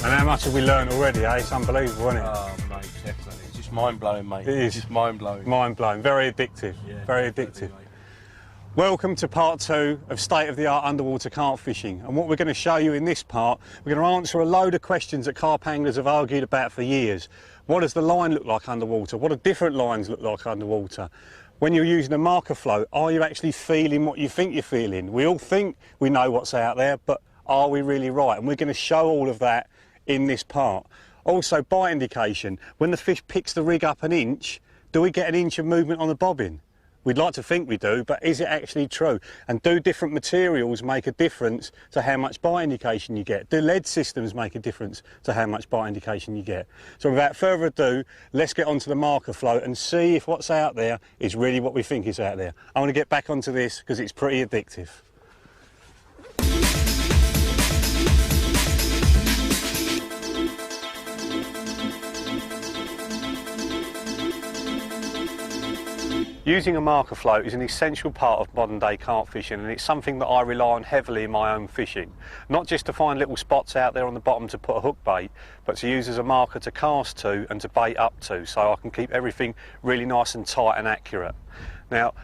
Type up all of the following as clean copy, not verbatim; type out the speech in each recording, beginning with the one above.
And how much have we learned already, eh? It's unbelievable, isn't it? Oh, mate, definitely. It's just mind-blowing, mate. It is. It's just mind-blowing. Mind-blowing. Very addictive. Yeah, very definitely, addictive. mate. Welcome to part 2 of state-of-the-art underwater carp fishing. And what we're going to show you in this part, we're going to answer a load of questions that carp anglers have argued about for years. What does the line look like underwater? What do different lines look like underwater? When you're using a marker float, are you actually feeling what you think you're feeling? We all think we know what's out there, but are we really right? And we're going to show all of that in this part. Also, bite indication. When the fish picks the rig up an inch, do we get an inch of movement on the bobbin? We'd like to think we do, but is it actually true? And do different materials make a difference to how much bite indication you get? Do lead systems make a difference to how much bite indication you get? So without further ado, let's get onto the marker float and see if what's out there is really what we think is out there. I want to get back onto this because it's pretty addictive. Using a marker float is an essential part of modern day carp fishing, and it's something that I rely on heavily in my own fishing. Not just to find little spots out there on the bottom to put a hook bait, but to use as a marker to cast to and to bait up to, so I can keep everything really nice and tight and accurate. Now,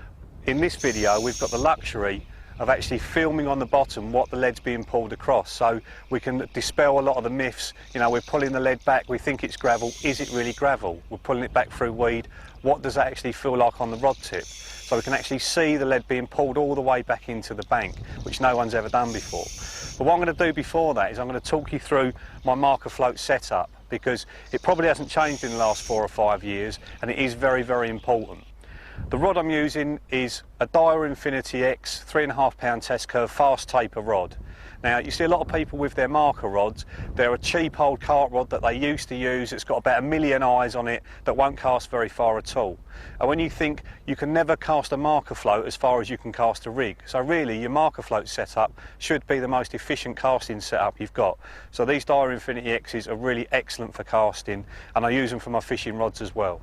in this video we've got the luxury of actually filming on the bottom what the lead's being pulled across, so we can dispel a lot of the myths. You know, we're pulling the lead back, we think it's gravel. Is it really gravel? We're pulling it back through weed. What does that actually feel like on the rod tip? So we can actually see the lead being pulled all the way back into the bank, which no one's ever done before. But what I'm going to do before that is I'm going to talk you through my marker float setup, because it probably hasn't changed in the last 4 or 5 years, and it is very, very important. The rod I'm using is a Daiwa Infinity X 3.5 pound test curve fast taper rod. Now, you see a lot of people with their marker rods. They're a cheap old carp rod that they used to use. It's got about 1 million eyes on it that won't cast very far at all. And when you think you can never cast a marker float as far as you can cast a rig, so really your marker float setup should be the most efficient casting setup you've got. So these Daiwa Infinity X's are really excellent for casting, and I use them for my fishing rods as well.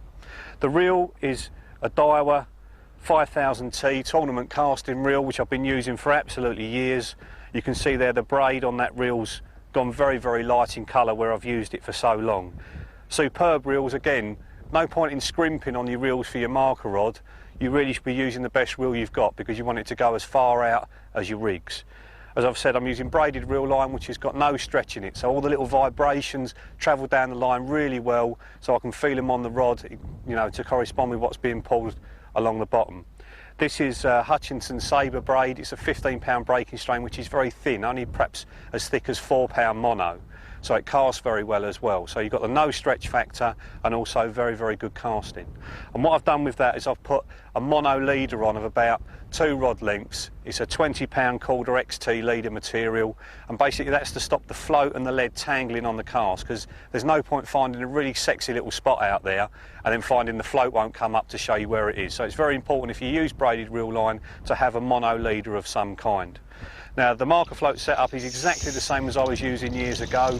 The reel is a Daiwa 5000T tournament casting reel, which I've been using for absolutely years. You can see there the braid on that reel's gone very, very light in colour where I've used it for so long. Superb reels again. No point in scrimping on your reels for your marker rod. You really should be using the best reel you've got, because you want it to go as far out as your rigs. As I've said, I'm using braided reel line, which has got no stretch in it, so all the little vibrations travel down the line really well, so I can feel them on the rod, you know, to correspond with what's being pulled along the bottom. This is Hutchinson Sabre braid. It's a 15 pound breaking strain, which is very thin, only perhaps as thick as 4 pound mono. So it casts very well as well. So you've got the no stretch factor and also very, very good casting. And what I've done with that is I've put a mono leader on of about 2 rod lengths. It's a 20 pound Calder XT leader material, and basically that's to stop the float and the lead tangling on the cast, because there's no point finding a really sexy little spot out there and then finding the float won't come up to show you where it is. So it's very important, if you use braided reel line, to have a mono leader of some kind. Now, the marker float setup is exactly the same as I was using years ago.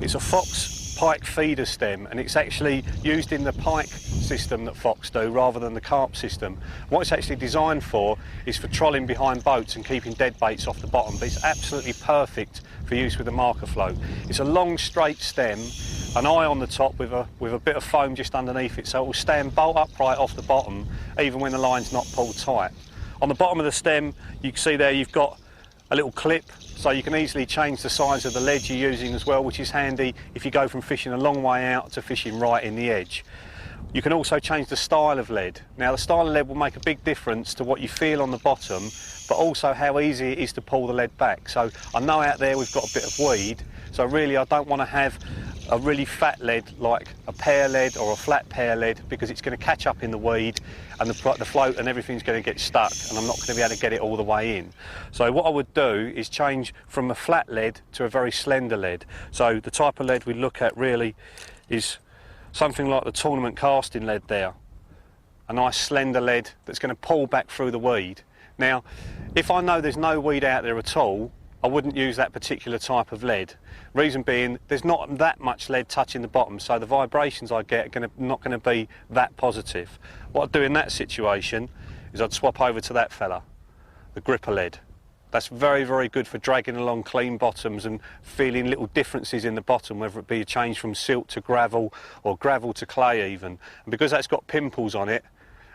It's a Fox pike feeder stem, and it's actually used in the pike system that Fox do rather than the carp system. What it's actually designed for is for trolling behind boats and keeping dead baits off the bottom, but it's absolutely perfect for use with a marker float. It's a long straight stem, an eye on the top with a bit of foam just underneath it, so it will stand bolt upright off the bottom even when the line's not pulled tight. On the bottom of the stem, you can see there you've got a little clip, so you can easily change the size of the lead you're using as well, which is handy if you go from fishing a long way out to fishing right in the edge. You can also change the style of lead. Now the style of lead will make a big difference to what you feel on the bottom, but also how easy it is to pull the lead back. So I know out there we've got a bit of weed, so really I don't want to have a really fat lead like a pear lead or a flat pear lead, because it's going to catch up in the weed and the float and everything's going to get stuck, and I'm not going to be able to get it all the way in. So what I would do is change from a flat lead to a very slender lead. So the type of lead we look at really is something like the tournament casting lead there. A nice slender lead that's going to pull back through the weed. Now, if I know there's no weed out there at all, I wouldn't use that particular type of lead. Reason being, there's not that much lead touching the bottom, so the vibrations I get are not going to be that positive. What I'd do in that situation is I'd swap over to that fella, the gripper lead. That's very, very good for dragging along clean bottoms and feeling little differences in the bottom, whether it be a change from silt to gravel or gravel to clay even. And because that's got pimples on it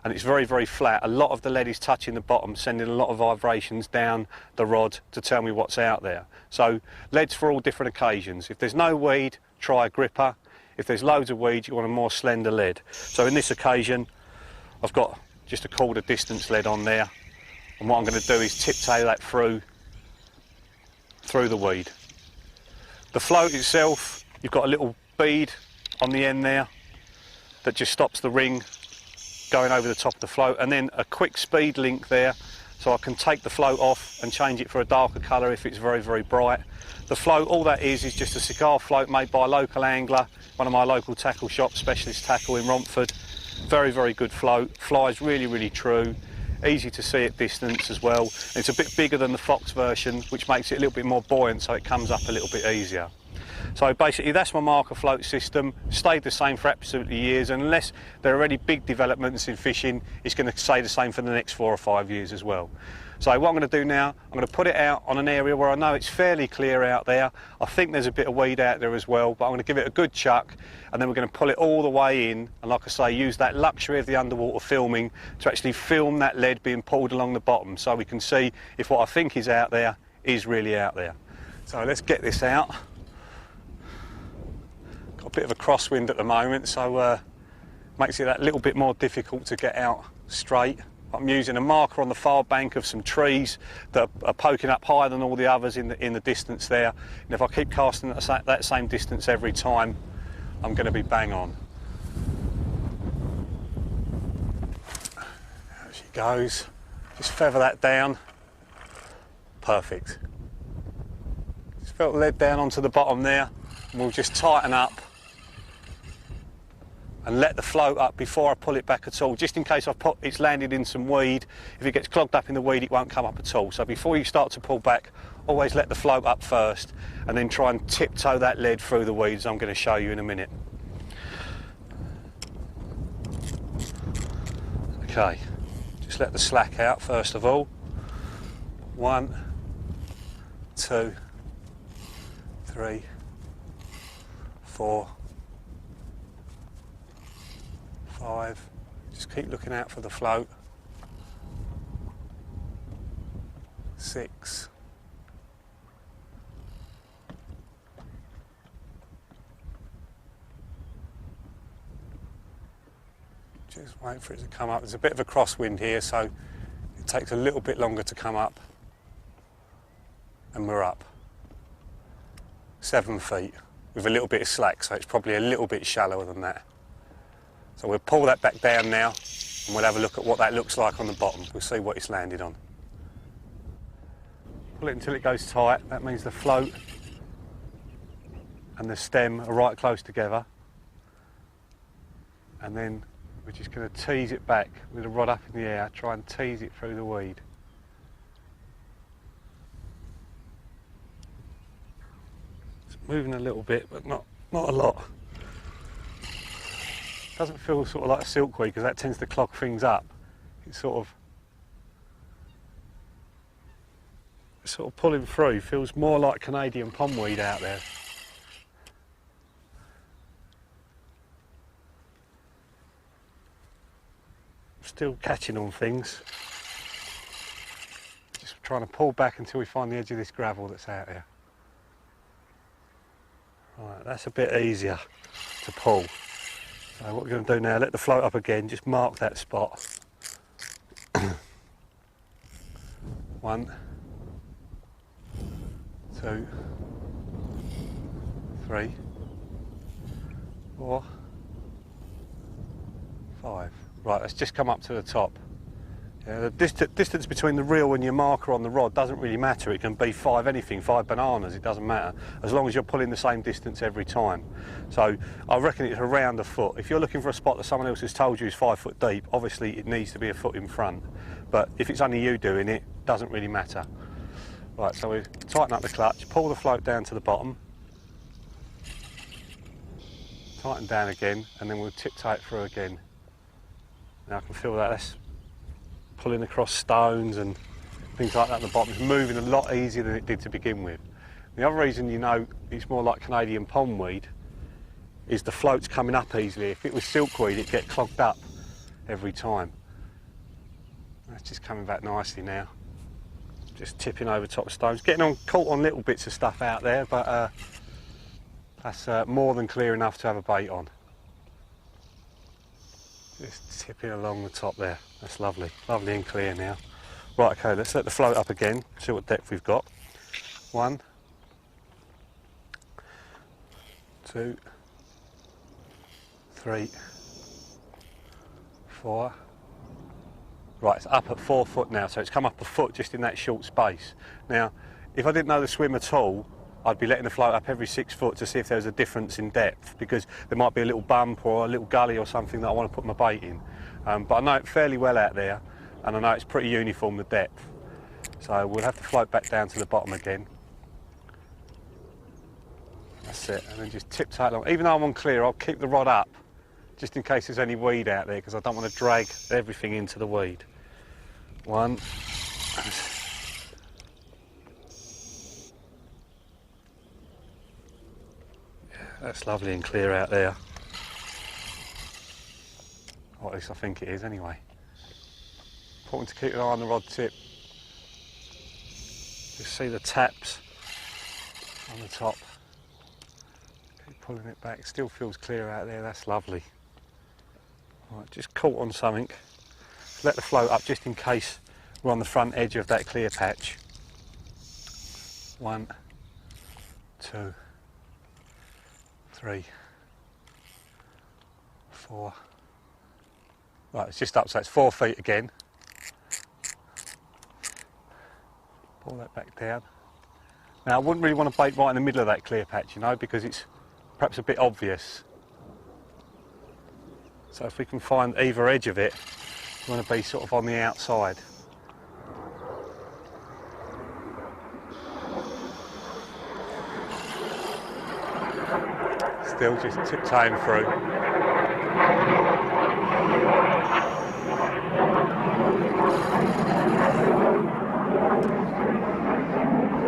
and it's very, very flat, a lot of the lead is touching the bottom, sending a lot of vibrations down the rod to tell me what's out there. So lead's for all different occasions. If there's no weed, try a gripper. If there's loads of weed, you want a more slender lead. So in this occasion, I've got just a 1/4 distance lead on there. And what I'm going to do is tiptoe that through the weed. The float itself, you've got a little bead on the end there that just stops the ring going over the top of the float, and then a quick speed link there, so I can take the float off and change it for a darker colour if it's very, very bright. The float, all that is just a cigar float made by a local angler, one of my local tackle shops, Specialist Tackle in Romford. Very, very good float, flies really, really true. Easy to see at distance as well. It's a bit bigger than the Fox version, which makes it a little bit more buoyant, so it comes up a little bit easier. So basically that's my marker float system. Stayed the same for absolutely years, and unless there are any big developments in fishing, it's going to stay the same for the next 4 or 5 years as well. So what I'm going to do now, I'm going to put it out on an area where I know it's fairly clear out there. I think there's a bit of weed out there as well, but I'm going to give it a good chuck, and then we're going to pull it all the way in, and like I say, use that luxury of the underwater filming to actually film that lead being pulled along the bottom, so we can see if what I think is out there is really out there. So let's get this out. Got a bit of a crosswind at the moment, so makes it that little bit more difficult to get out straight. I'm using a marker on the far bank of some trees that are poking up higher than all the others in the distance there. And if I keep casting that same distance every time, I'm going to be bang on. There she goes. Just feather that down. Perfect. Just felt the lead down onto the bottom there, and we'll just tighten up and let the float up before I pull it back at all, just in case it's landed in some weed. If it gets clogged up in the weed, it won't come up at all. So before you start to pull back, always let the float up first, and then try and tiptoe that lead through the weeds. I'm going to show you in a minute. Okay, just let the slack out first of all. 1, 2, 3, 4, 5, just keep looking out for the float. 6, 7, just wait for it to come up. There's a bit of a crosswind here, so it takes a little bit longer to come up, and we're up. 7 feet with a little bit of slack, so it's probably a little bit shallower than that. So we'll pull that back down now, and we'll have a look at what that looks like on the bottom. We'll see what it's landed on. Pull it until it goes tight. That means the float and the stem are right close together. And then we're just going to tease it back with the rod up in the air, try and tease it through the weed. It's moving a little bit, but not a lot. Doesn't feel sort of like a silkweed, because that tends to clog things up. It's sort of pulling through. Feels more like Canadian pondweed out there. Still catching on things. Just trying to pull back until we find the edge of this gravel that's out here. Right, that's a bit easier to pull. So what we're going to do now, let the float up again, just mark that spot. 1, 2, 3, 4, 5. Right, let's just come up to the top. Yeah, the distance between the reel and your marker on the rod doesn't really matter. It can be 5 anything, 5 bananas, it doesn't matter, as long as you're pulling the same distance every time. So I reckon it's around a foot. If you're looking for a spot that someone else has told you is 5 foot deep, obviously it needs to be a foot in front. But if it's only you doing it, it doesn't really matter. Right, so we tighten up the clutch, pull the float down to the bottom, tighten down again, and then we'll tip-toe it through again. Now I can feel that that's pulling across stones and things like that at the bottom. It's moving a lot easier than it did to begin with. The other reason you know it's more like Canadian pondweed is the float's coming up easily. If it was silkweed, it'd get clogged up every time. That's just coming back nicely now. Just tipping over top of stones, caught on little bits of stuff out there, but that's more than clear enough to have a bait on. Just tipping along the top there. That's lovely, lovely and clear now. Right, okay, let's let the float up again, see what depth we've got. 1, 2, 3, 4. Right, it's up at 4 foot now, so it's come up a foot just in that short space. Now, if I didn't know the swim at all, I'd be letting the float up every 6 foot to see if there was a difference in depth, because there might be a little bump or a little gully or something that I want to put my bait in. But I know it fairly well out there, and I know it's pretty uniform, the depth. So we'll have to float back down to the bottom again. That's it, and then just tip-toe along. Even though I'm on clear, I'll keep the rod up, just in case there's any weed out there, because I don't want to drag everything into the weed. 1. That's lovely and clear out there. Or at least I think it is anyway. Important to keep an eye on the rod tip. Just see the taps on the top. Keep pulling it back. Still feels clear out there. That's lovely. Right, just caught on something. Let the float up just in case we're on the front edge of that clear patch. 1, 2, 3, 4. Right, it's just up, so it's 4 feet again. Pull that back down. Now I wouldn't really want to bait right in the middle of that clear patch, you know, because it's perhaps a bit obvious. So if we can find either edge of it, we want to be sort of on the outside. Still just tiptoeing through.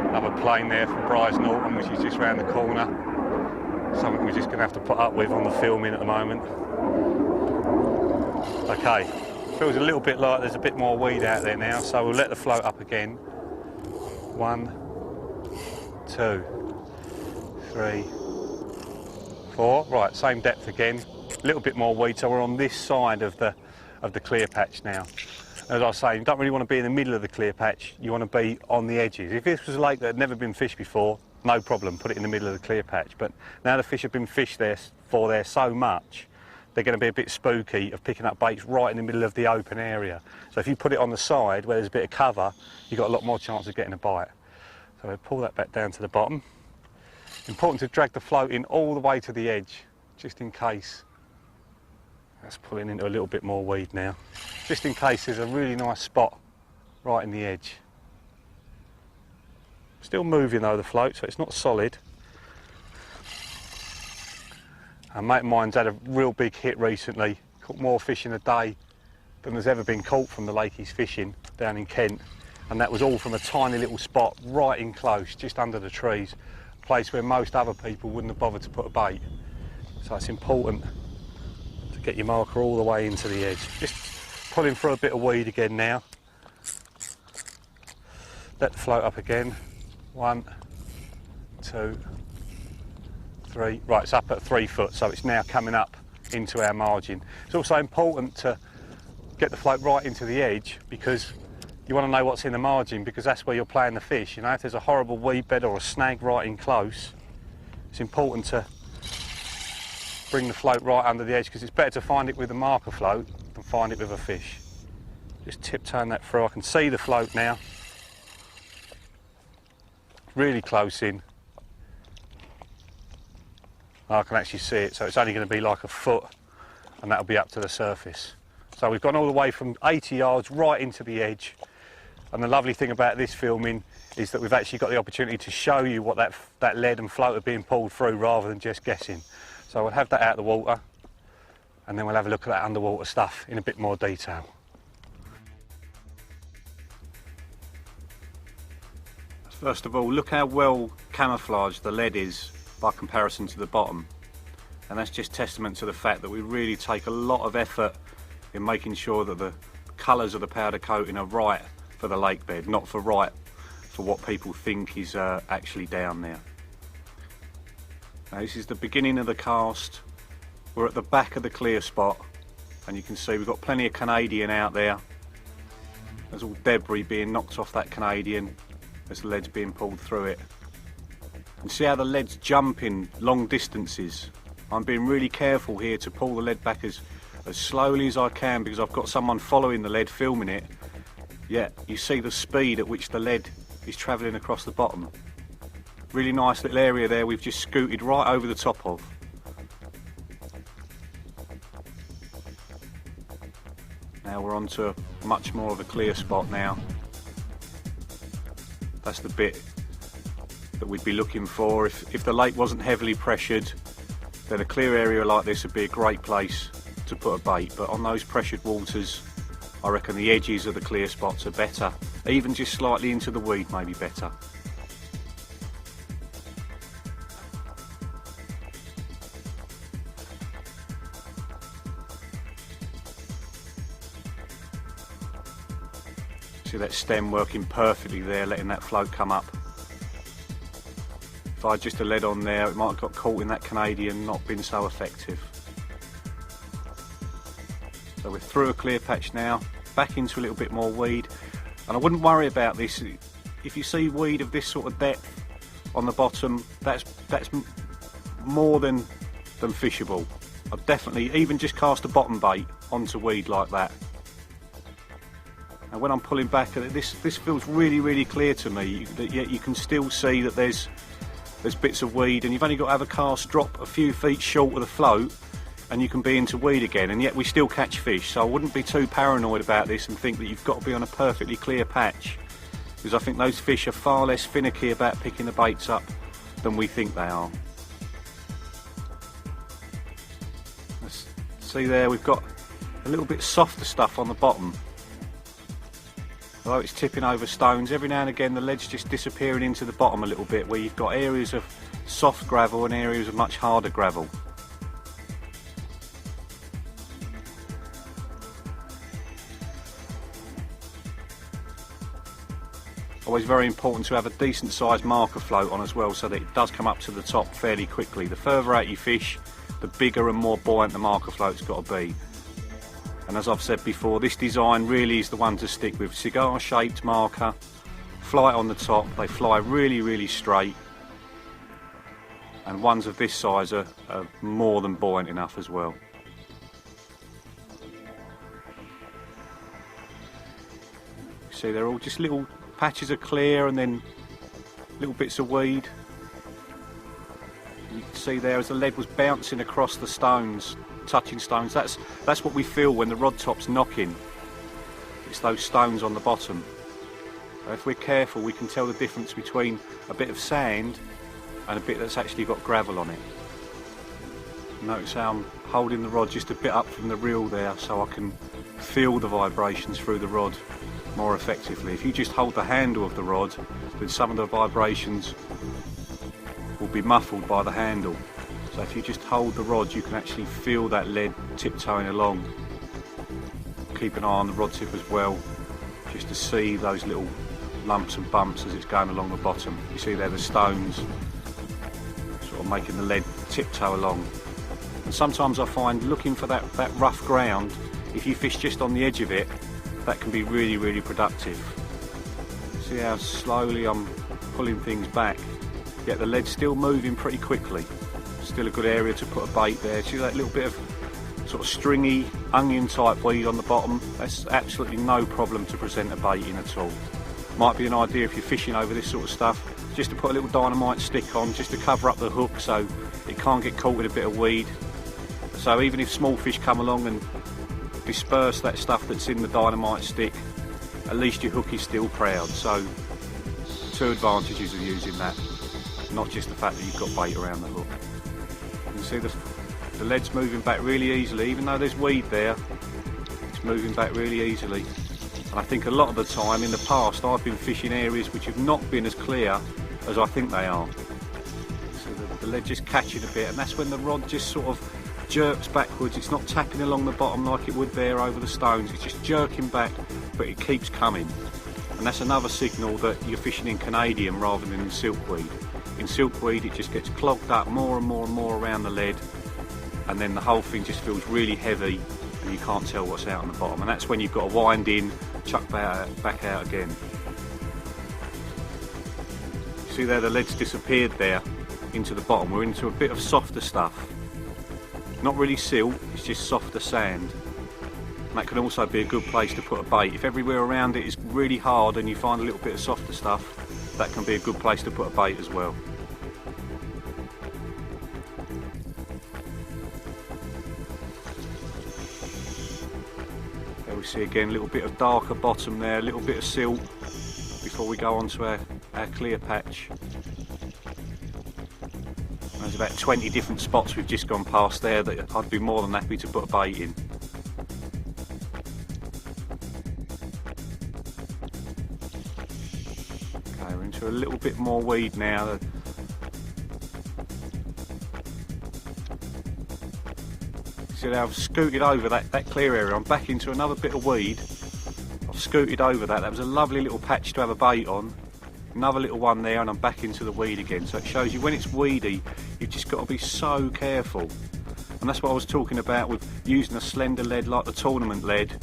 Another plane there from Bryce Norton, which is just round the corner. Something we're just going to have to put up with on the filming at the moment. Okay, feels a little bit like there's a bit more weed out there now, so we'll let the float up again. 1, 2, 3, 4. Right, same depth again. A little bit more weed, so we're on this side of the clear patch now. As I was saying, you don't really want to be in the middle of the clear patch, you want to be on the edges. If this was a lake that had never been fished before, no problem, put it in the middle of the clear patch. But now the fish have been fished there so much, they're going to be a bit spooky of picking up baits right in the middle of the open area. So if you put it on the side where there's a bit of cover, you've got a lot more chance of getting a bite. So we'll pull that back down to the bottom. Important to drag the float in all the way to the edge, just in case. That's pulling into a little bit more weed now. Just in case there's a really nice spot right in the edge. Still moving though, the float, so it's not solid. A mate of mine's had a real big hit recently. Caught more fish in a day than there's ever been caught from the lake he's fishing down in Kent. And that was all from a tiny little spot right in close, just under the trees. A place where most other people wouldn't have bothered to put a bait. So it's important to get your marker all the way into the edge. Just pulling through a bit of weed again now. let the float up again. 1, 2, 3. Right, it's up at 3 foot, so it's now coming up into our margin. It's also important to get the float right into the edge, because you want to know what's in the margin, because that's where you're playing the fish. You know, if there's a horrible weed bed or a snag right in close, it's important to bring the float right under the edge, because it's better to find it with a marker float than find it with a fish. Just tiptoeing that through. I can see the float now. Really close in. I can actually see it, so it's only going to be like a foot and that'll be up to the surface. So we've gone all the way from 80 yards right into the edge, and the lovely thing about this filming is that we've actually got the opportunity to show you what that lead and float are being pulled through, rather than just guessing. So we'll have that out of the water, and then we'll have a look at that underwater stuff in a bit more detail. First of all, look how well camouflaged the lead is by comparison to the bottom, and that's just testament to the fact that we really take a lot of effort in making sure that the colours of the powder coating are right for the lake bed, not for what people think is actually down there. Now this is the beginning of the cast. We're at the back of the clear spot, and you can see we've got plenty of Canadian out there. There's all debris being knocked off that Canadian as the lead's being pulled through it. And see how the lead's jumping long distances. I'm being really careful here to pull the lead back as slowly as I can, because I've got someone following the lead filming it. Yet you see the speed at which the lead is travelling across the bottom. Really nice little area there we've just scooted right over the top of. Now we're on to much more of a clear spot now. That's the bit that we'd be looking for. If the lake wasn't heavily pressured, then a clear area like this would be a great place to put a bait. But on those pressured waters, I reckon the edges of the clear spots are better. Even just slightly into the weed may be better. See that stem working perfectly there, letting that float come up. If I had just a lead on there, it might have got caught in that Canadian, not been so effective. So we're through a clear patch now, back into a little bit more weed, and I wouldn't worry about this. If you see weed of this sort of depth on the bottom, that's more than fishable. I'd definitely even just cast a bottom bait onto weed like that. And when I'm pulling back, this feels really clear to me, that yet you can still see that there's bits of weed, and you've only got to have a cast drop a few feet short of the float and you can be into weed again, and yet we still catch fish. So I wouldn't be too paranoid about this and think that you've got to be on a perfectly clear patch, because I think those fish are far less finicky about picking the baits up than we think they are. Let's see there, we've got a little bit softer stuff on the bottom. Although it's tipping over stones, every now and again the lead's just disappearing into the bottom a little bit, where you've got areas of soft gravel and areas of much harder gravel. Always very important to have a decent sized marker float on as well, so that it does come up to the top fairly quickly. The further out you fish, the bigger and more buoyant the marker float's got to be. And as I've said before, this design really is the one to stick with. Cigar shaped marker, flight on the top, they fly really straight, and ones of this size are more than buoyant enough as well. See, they're all just little patches of clear and then little bits of weed. You can see there as the lead was bouncing across the stones, touching stones. That's what we feel when the rod top's knocking. It's those stones on the bottom. If we're careful, we can tell the difference between a bit of sand and a bit that's actually got gravel on it. Notice how I'm holding the rod just a bit up from the reel there, so I can feel the vibrations through the rod more effectively. If you just hold the handle of the rod, then some of the vibrations will be muffled by the handle. So if you just hold the rod, you can actually feel that lead tiptoeing along. Keep an eye on the rod tip as well, just to see those little lumps and bumps as it's going along the bottom. You see there the stones sort of making the lead tiptoe along. And sometimes I find looking for that rough ground, if you fish just on the edge of it, that can be really, really productive. See how slowly I'm pulling things back, yet the lead's still moving pretty quickly. Still a good area to put a bait there. See that little bit of sort of stringy onion type weed on the bottom? That's absolutely no problem to present a bait in at all. Might be an idea if you're fishing over this sort of stuff, just to put a little dynamite stick on, just to cover up the hook so it can't get caught with a bit of weed. So even if small fish come along and disperse that stuff that's in the dynamite stick, at least your hook is still proud. So two advantages of using that, not just the fact that you've got bait around the hook. You can see the lead's moving back really easily, even though there's weed there, it's moving back really easily. And I think a lot of the time in the past I've been fishing areas which have not been as clear as I think they are. So the lead just catching a bit, and that's when the rod just sort of jerks backwards. It's not tapping along the bottom like it would there over the stones, it's just jerking back, but it keeps coming. And that's another signal that you're fishing in Canadian rather than in silkweed. In silkweed it just gets clogged up more and more and more around the lead, and then the whole thing just feels really heavy and you can't tell what's out on the bottom, and that's when you've got to wind in, chuck back out again. You see there the lead's disappeared there into the bottom. We're into a bit of softer stuff. Not really silt, it's just softer sand. And that can also be a good place to put a bait. If everywhere around it is really hard and you find a little bit of softer stuff, that can be a good place to put a bait as well. There we see again a little bit of darker bottom there, a little bit of silt before we go on to our clear patch. There's about 20 different spots we've just gone past there that I'd be more than happy to put a bait in. Okay, we're into a little bit more weed now. See, I've scooted over that clear area. I'm back into another bit of weed. I've scooted over that. That was a lovely little patch to have a bait on. Another little one there, and I'm back into the weed again. So it shows you when it's weedy, you've just got to be so careful. And that's what I was talking about with using a slender lead like the tournament lead,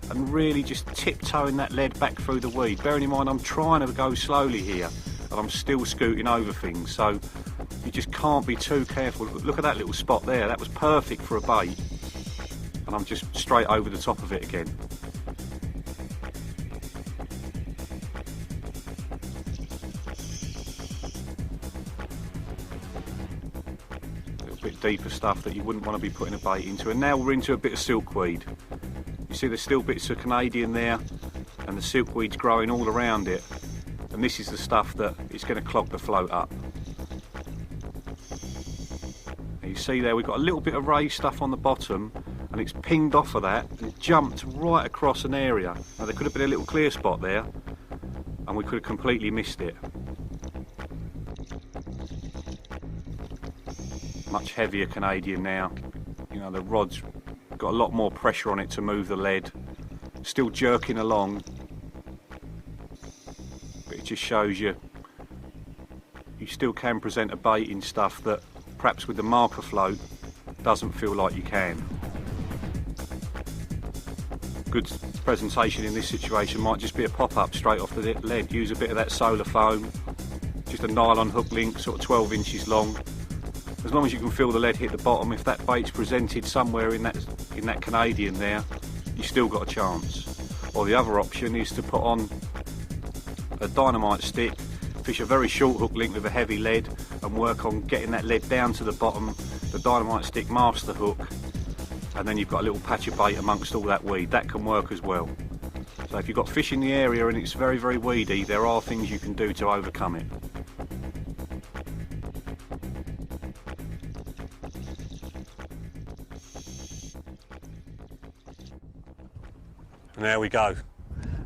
and really just tiptoeing that lead back through the weed. Bearing in mind I'm trying to go slowly here, and I'm still scooting over things, so you just can't be too careful. Look at that little spot there, that was perfect for a bait, and I'm just straight over the top of it again. Deeper stuff that you wouldn't want to be putting a bait into. And now we're into a bit of silkweed. You see there's still bits of Canadian there, and the silkweed's growing all around it, and this is the stuff that is going to clog the float up. And you see there we've got a little bit of raised stuff on the bottom, and it's pinged off of that and it jumped right across an area. Now there could have been a little clear spot there and we could have completely missed it. Much heavier Canadian now. You know, the rod's got a lot more pressure on it to move the lead. Still jerking along, but it just shows you still can present a bait in stuff that perhaps with the marker float doesn't feel like you can. Good presentation in this situation might just be a pop-up straight off the lead. Use a bit of that solar foam, just a nylon hook link, sort of 12 inches long. As long as you can feel the lead hit the bottom, if that bait's presented somewhere in that Canadian there, you've still got a chance. Or the other option is to put on a dynamite stick, fish a very short hook link with a heavy lead, and work on getting that lead down to the bottom. The dynamite stick masks the hook, and then you've got a little patch of bait amongst all that weed. That can work as well. So if you've got fish in the area and it's very, very weedy, there are things you can do to overcome it. And there we go.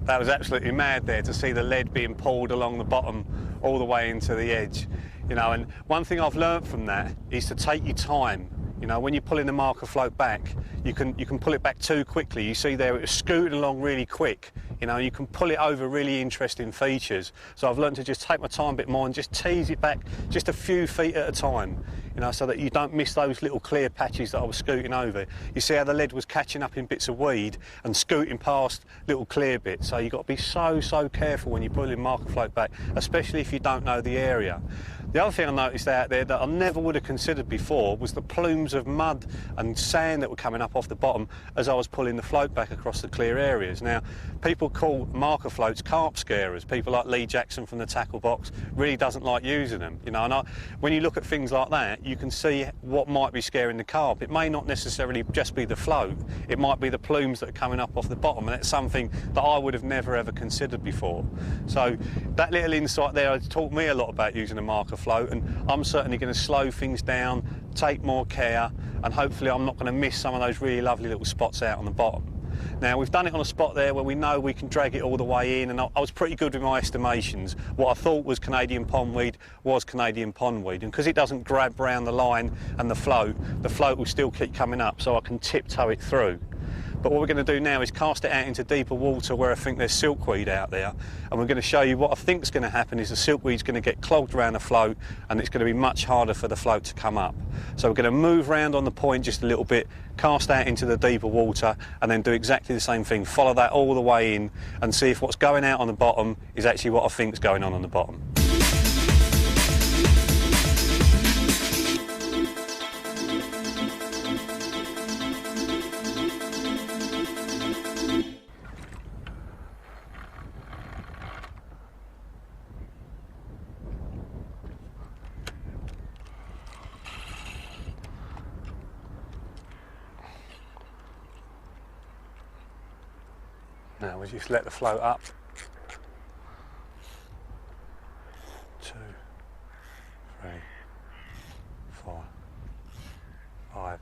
That was absolutely mad there to see the lead being pulled along the bottom all the way into the edge. You know, and one thing I've learnt from that is to take your time. You know, when you're pulling the marker float back, you can pull it back too quickly. You see there, it was scooting along really quick. You know, you can pull it over really interesting features. So I've learned to just take my time a bit more and just tease it back just a few feet at a time, you know, so that you don't miss those little clear patches that I was scooting over. You see how the lead was catching up in bits of weed and scooting past little clear bits. So you've got to be so careful when you're pulling marker float back, especially if you don't know the area. The other thing I noticed out there that I never would have considered before was the plumes of mud and sand that were coming up off the bottom as I was pulling the float back across the clear areas. Now, people call marker floats carp scarers. People like Lee Jackson from the tackle box really doesn't like using them, you know. And when you look at things like that, you can see what might be scaring the carp. It may not necessarily just be the float. It might be the plumes that are coming up off the bottom, and that's something that I would have never ever considered before. So that little insight there has taught me a lot about using a marker float, and I'm certainly going to slow things down, take more care, and hopefully I'm not going to miss some of those really lovely little spots out on the bottom. Now, we've done it on a spot there where we know we can drag it all the way in, and I was pretty good with my estimations. What I thought was Canadian pondweed was Canadian pondweed, and because it doesn't grab around the line and the float will still keep coming up, so I can tiptoe it through. But what we're going to do now is cast it out into deeper water where I think there's silkweed out there, and we're going to show you what I think is going to happen is the silkweed's going to get clogged around the float, and it's going to be much harder for the float to come up. So we're going to move around on the point just a little bit, cast out into the deeper water, and then do exactly the same thing. Follow that all the way in and see if what's going out on the bottom is actually what I think is going on the bottom. Now we just let the float up. 2, 3, 4, 5,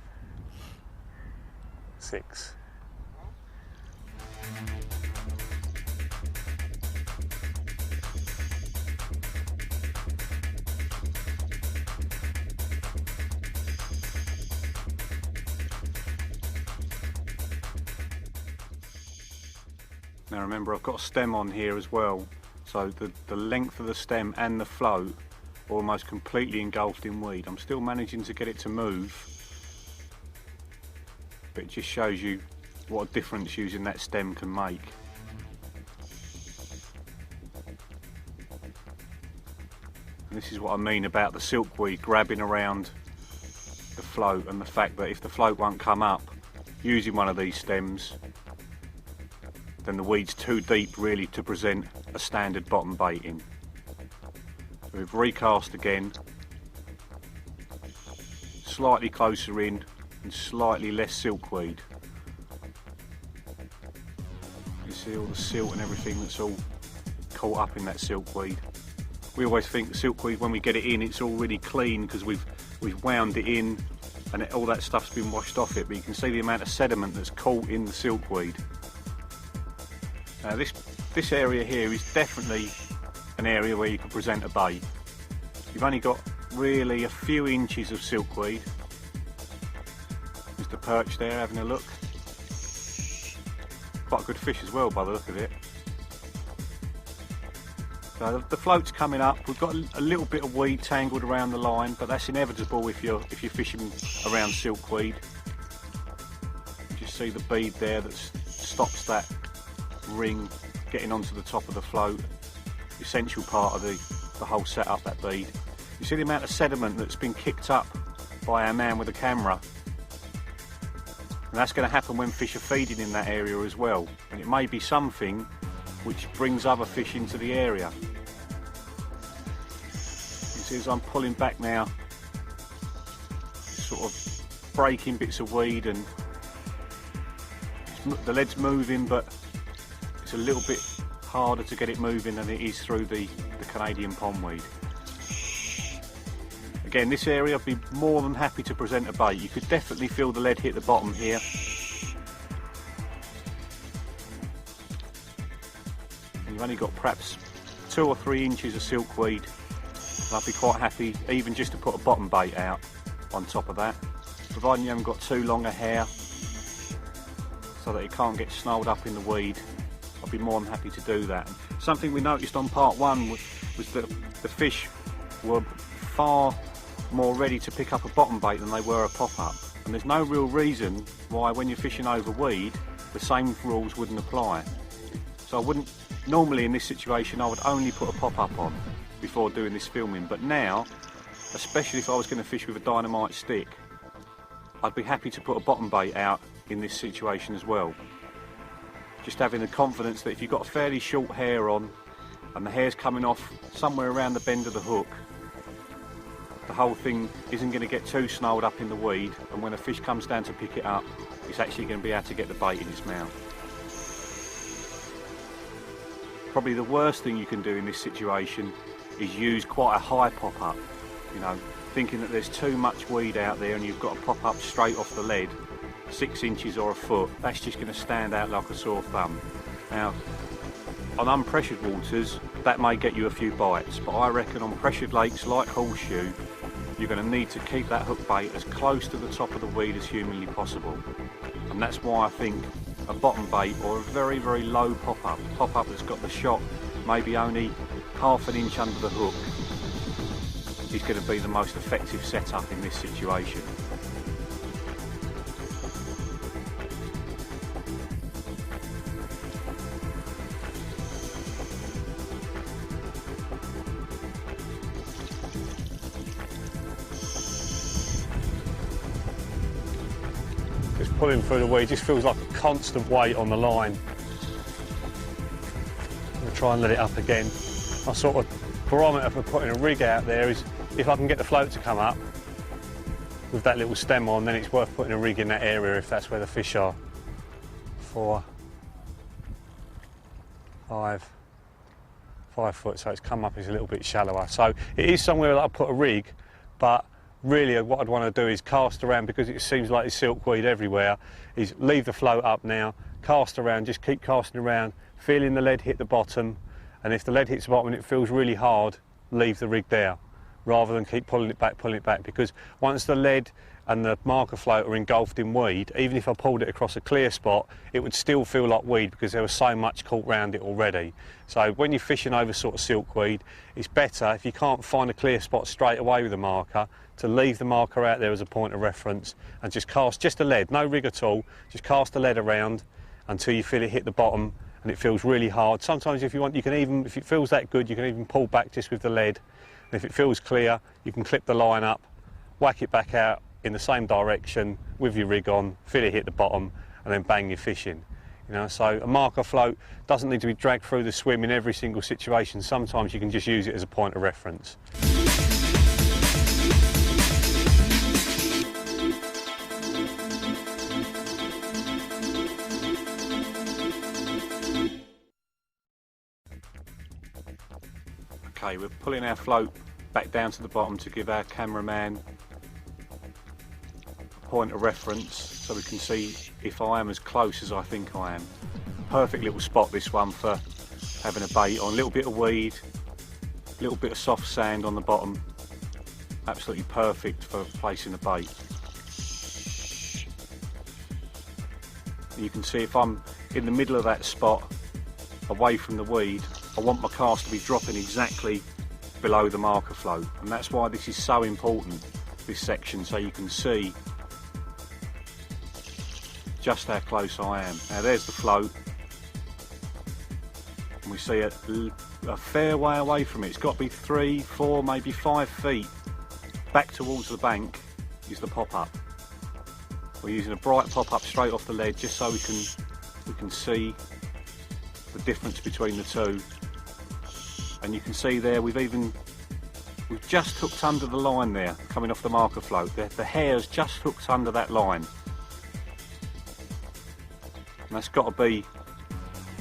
6. Now remember, I've got a stem on here as well, so the length of the stem and the float are almost completely engulfed in weed. I'm still managing to get it to move, but it just shows you what a difference using that stem can make. And this is what I mean about the silkweed grabbing around the float, and the fact that if the float won't come up using one of these stems, then the weed's too deep really to present a standard bottom baiting. We've recast again, slightly closer in and slightly less silkweed. You see all the silt and everything that's all caught up in that silkweed. We always think the silkweed, when we get it in, it's all really clean because we've wound it in and all that stuff's been washed off it, but you can see the amount of sediment that's caught in the silkweed. Now this area here is definitely an area where you could present a bait. You've only got really a few inches of silkweed. There's the perch there having a look. Quite a good fish as well by the look of it. So the float's coming up. We've got a little bit of weed tangled around the line, but that's inevitable if you're fishing around silkweed. You just see the bead there that stops that ring getting onto the top of the float. Essential part of the whole setup, that bead. You see the amount of sediment that's been kicked up by our man with the camera, and that's going to happen when fish are feeding in that area as well, and it may be something which brings other fish into the area. You see as I'm pulling back now, sort of breaking bits of weed, and the lead's moving, but it's a little bit harder to get it moving than it is through the Canadian pondweed. Again, this area I'd be more than happy to present a bait. You could definitely feel the lead hit the bottom here. And you've only got perhaps 2 or 3 inches of silkweed. I'd be quite happy even just to put a bottom bait out on top of that. providing you haven't got too long a hair so that it can't get snarled up in the weed. I'd be more than happy to do that. Something we noticed on part one was that the fish were far more ready to pick up a bottom bait than they were a pop-up. And there's no real reason why when you're fishing over weed, the same rules wouldn't apply. So I wouldn't, normally in this situation, I would only put a pop-up on before doing this filming. But now, especially if I was going to fish with a dynamite stick, I'd be happy to put a bottom bait out in this situation as well. Just having the confidence that if you've got a fairly short hair on and the hair's coming off somewhere around the bend of the hook, the whole thing isn't going to get too snarled up in the weed, and when a fish comes down to pick it up, it's actually going to be able to get the bait in its mouth. Probably the worst thing you can do in this situation is use quite a high pop-up, you know, thinking that there's too much weed out there and you've got to pop up straight off the lead, 6 inches or a foot. That's just going to stand out like a sore thumb. Now, on unpressured waters, that may get you a few bites, but I reckon on pressured lakes like Horseshoe, you're going to need to keep that hook bait as close to the top of the weed as humanly possible. And that's why I think a bottom bait or a very, very low pop-up that's got the shot maybe only ½ an inch under the hook, is going to be the most effective setup in this situation. Just pulling through the weed just feels like a constant weight on the line. I'm going to try and let it up again. My sort of barometer for putting a rig out there is if I can get the float to come up with that little stem on, then it's worth putting a rig in that area if that's where the fish are. 4, 5 foot, so it's come up is a little bit shallower. So it is somewhere that I put a rig, but really what I'd want to do is cast around, because it seems like there's silkweed everywhere, is leave the float up now, cast around, just keep casting around, feeling the lead hit the bottom, and if the lead hits the bottom and it feels really hard, leave the rig there, rather than keep pulling it back, because once the lead and the marker float are engulfed in weed, even if I pulled it across a clear spot, it would still feel like weed because there was so much caught round it already. So when you're fishing over sort of silkweed, it's better, if you can't find a clear spot straight away with a marker, to leave the marker out there as a point of reference and just cast just a lead, no rig at all, just cast the lead around until you feel it hit the bottom and it feels really hard. Sometimes if you want, you can even, if it feels that good, you can even pull back just with the lead. And if it feels clear, you can clip the line up, whack it back out in the same direction with your rig on, feel it hit the bottom, and then bang, you're fishing. You know, so a marker float doesn't need to be dragged through the swim in every single situation. Sometimes you can just use it as a point of reference. Okay, we're pulling our float back down to the bottom to give our cameraman a point of reference so we can see if I am as close as I think I am. Perfect little spot, this one, for having a bait on. A little bit of weed, a little bit of soft sand on the bottom. Absolutely perfect for placing a bait. And you can see if I'm in the middle of that spot, away from the weed, I want my cast to be dropping exactly below the marker float, and that's why this is so important, this section, so you can see just how close I am. Now there's the float, and we see it a fair way away from it. It's got to be 3, 4, maybe 5 feet back towards the bank is the pop-up. We're using a bright pop-up straight off the lead just so we can see the difference between the two. And you can see there we've just hooked under the line there, coming off the marker float. The hair's just hooked under that line. And that's got to be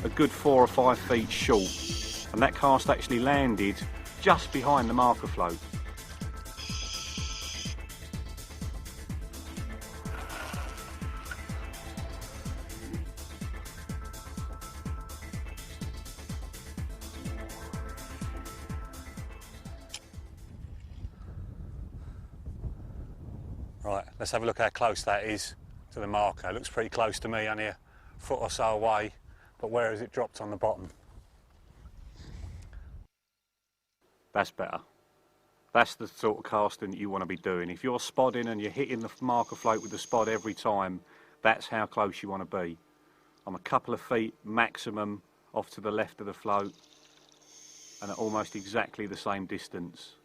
a good 4 or 5 feet short. And that cast actually landed just behind the marker float. Right, let's have a look how close that is to the marker. It looks pretty close to me, only a foot or so away, but where has it dropped on the bottom? That's better. That's the sort of casting that you want to be doing. If you're spodding and you're hitting the marker float with the spod every time, that's how close you want to be. I'm a couple of feet maximum off to the left of the float and at almost exactly the same distance.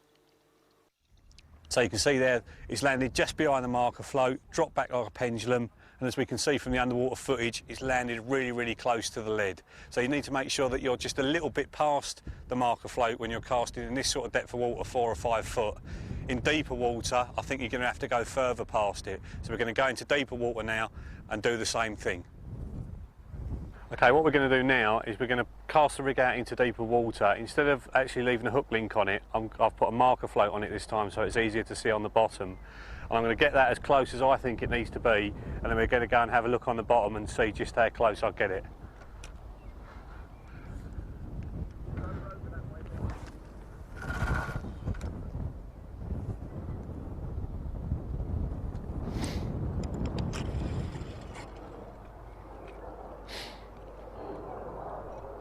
So you can see there, it's landed just behind the marker float, dropped back like a pendulum, and as we can see from the underwater footage, it's landed really, really close to the lead. So you need to make sure that you're just a little bit past the marker float when you're casting in this sort of depth of water, 4 or 5 foot. In deeper water, I think you're going to have to go further past it. So we're going to go into deeper water now and do the same thing. Okay, what we're going to do now is we're going to cast the rig out into deeper water. Instead of actually leaving a hook link on it, I've put a marker float on it this time so it's easier to see on the bottom. And I'm going to get that as close as I think it needs to be, and then we're going to go and have a look on the bottom and see just how close I get it.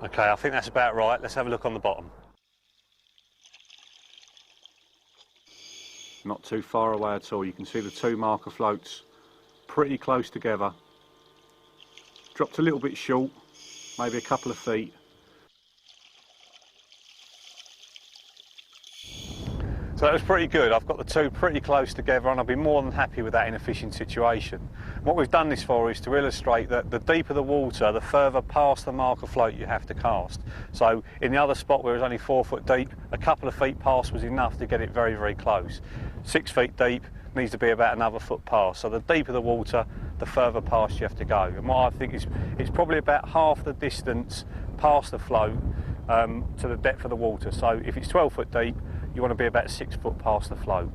Okay, I think that's about right. Let's have a look on the bottom. Not too far away at all. You can see the 2 marker floats pretty close together. Dropped a little bit short, maybe a couple of feet. So that was pretty good. I've got the 2 pretty close together and I'll be more than happy with that in a fishing situation. What we've done this for is to illustrate that the deeper the water, the further past the marker float you have to cast. So in the other spot where it was only 4 foot deep, a couple of feet past was enough to get it very, very close. 6 feet deep needs to be about another foot past. So the deeper the water, the further past you have to go. And what I think is it's probably about half the distance past the float to the depth of the water. So if it's 12 foot deep, you want to be about 6 foot past the float.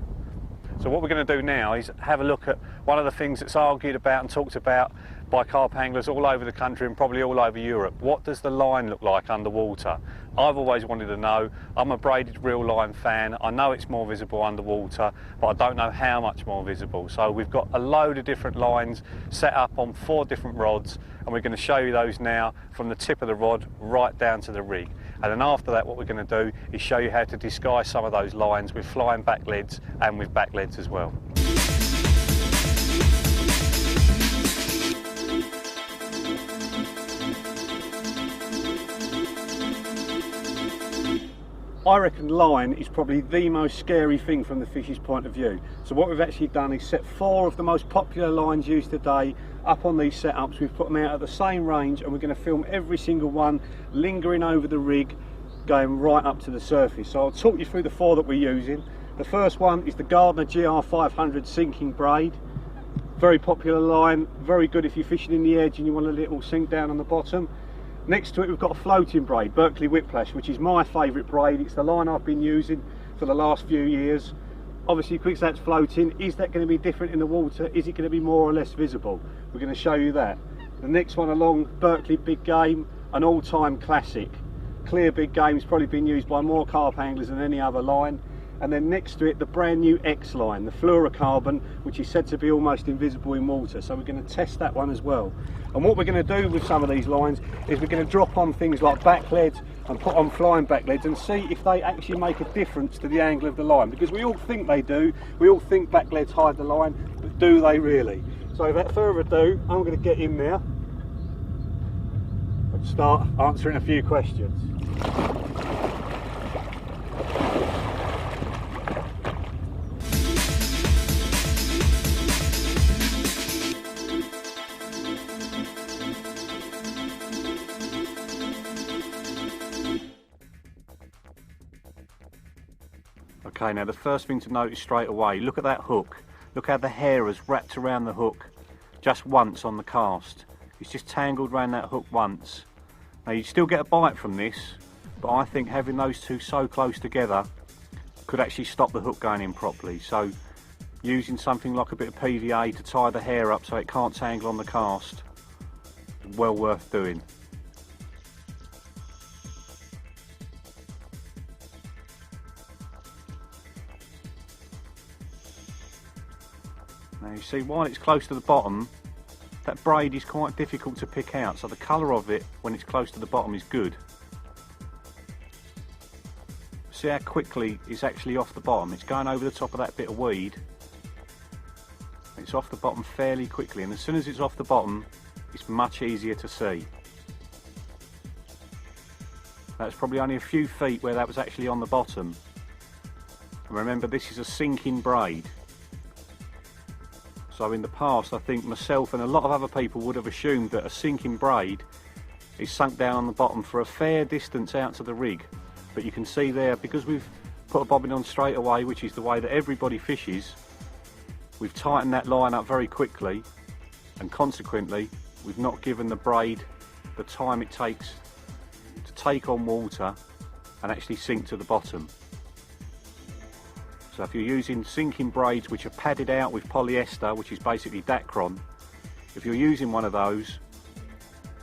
So what we're going to do now is have a look at one of the things that's argued about and talked about by carp anglers all over the country and probably all over Europe. What does the line look like underwater? I've always wanted to know. I'm a braided reel line fan. I know it's more visible underwater, but I don't know how much more visible. So we've got a load of different lines set up on 4 different rods, and we're going to show you those now from the tip of the rod right down to the rig. And then after that, what we're going to do is show you how to disguise some of those lines with flying back leads and with back leads as well. I reckon line is probably the most scary thing from the fish's point of view. So what we've actually done is set 4 of the most popular lines used today up on these setups. We've put them out at the same range and we're going to film every single one lingering over the rig, going right up to the surface. So I'll talk you through the 4 that we're using. The first one is the Gardner GR500 sinking braid. Very popular line, very good if you're fishing in the edge and you want a little sink down on the bottom. Next to it we've got a floating braid, Berkeley Whiplash, which is my favourite braid. It's the line I've been using for the last few years. Obviously because that's floating, is that going to be different in the water? Is it going to be more or less visible? We're going to show you that. The next one along, Berkeley Big Game, an all-time classic. Clear Big Game has probably been used by more carp anglers than any other line. And then next to it, the brand new X line, the fluorocarbon, which is said to be almost invisible in water. So we're going to test that one as well. And what we're going to do with some of these lines is we're going to drop on things like back leads and put on flying back leads and see if they actually make a difference to the angle of the line. Because we all think they do. We all think back leads hide the line, but do they really? So without further ado, I'm going to get in there and start answering a few questions. Okay, now the first thing to notice straight away, look at that hook. Look how the hair has wrapped around the hook just once on the cast. It's just tangled around that hook once. Now you still get a bite from this, but I think having those 2 so close together could actually stop the hook going in properly. So using something like a bit of PVA to tie the hair up so it can't tangle on the cast, well worth doing. Now you see, while it's close to the bottom, that braid is quite difficult to pick out, so the colour of it when it's close to the bottom is good. See how quickly it's actually off the bottom. It's going over the top of that bit of weed. It's off the bottom fairly quickly, and as soon as it's off the bottom, it's much easier to see. That's probably only a few feet where that was actually on the bottom. And remember, this is a sinking braid. So in the past, I think myself and a lot of other people would have assumed that a sinking braid is sunk down on the bottom for a fair distance out to the rig. But you can see there, because we've put a bobbin on straight away, which is the way that everybody fishes, we've tightened that line up very quickly, and consequently we've not given the braid the time it takes to take on water and actually sink to the bottom. So if you're using sinking braids which are padded out with polyester, which is basically Dacron, if you're using one of those,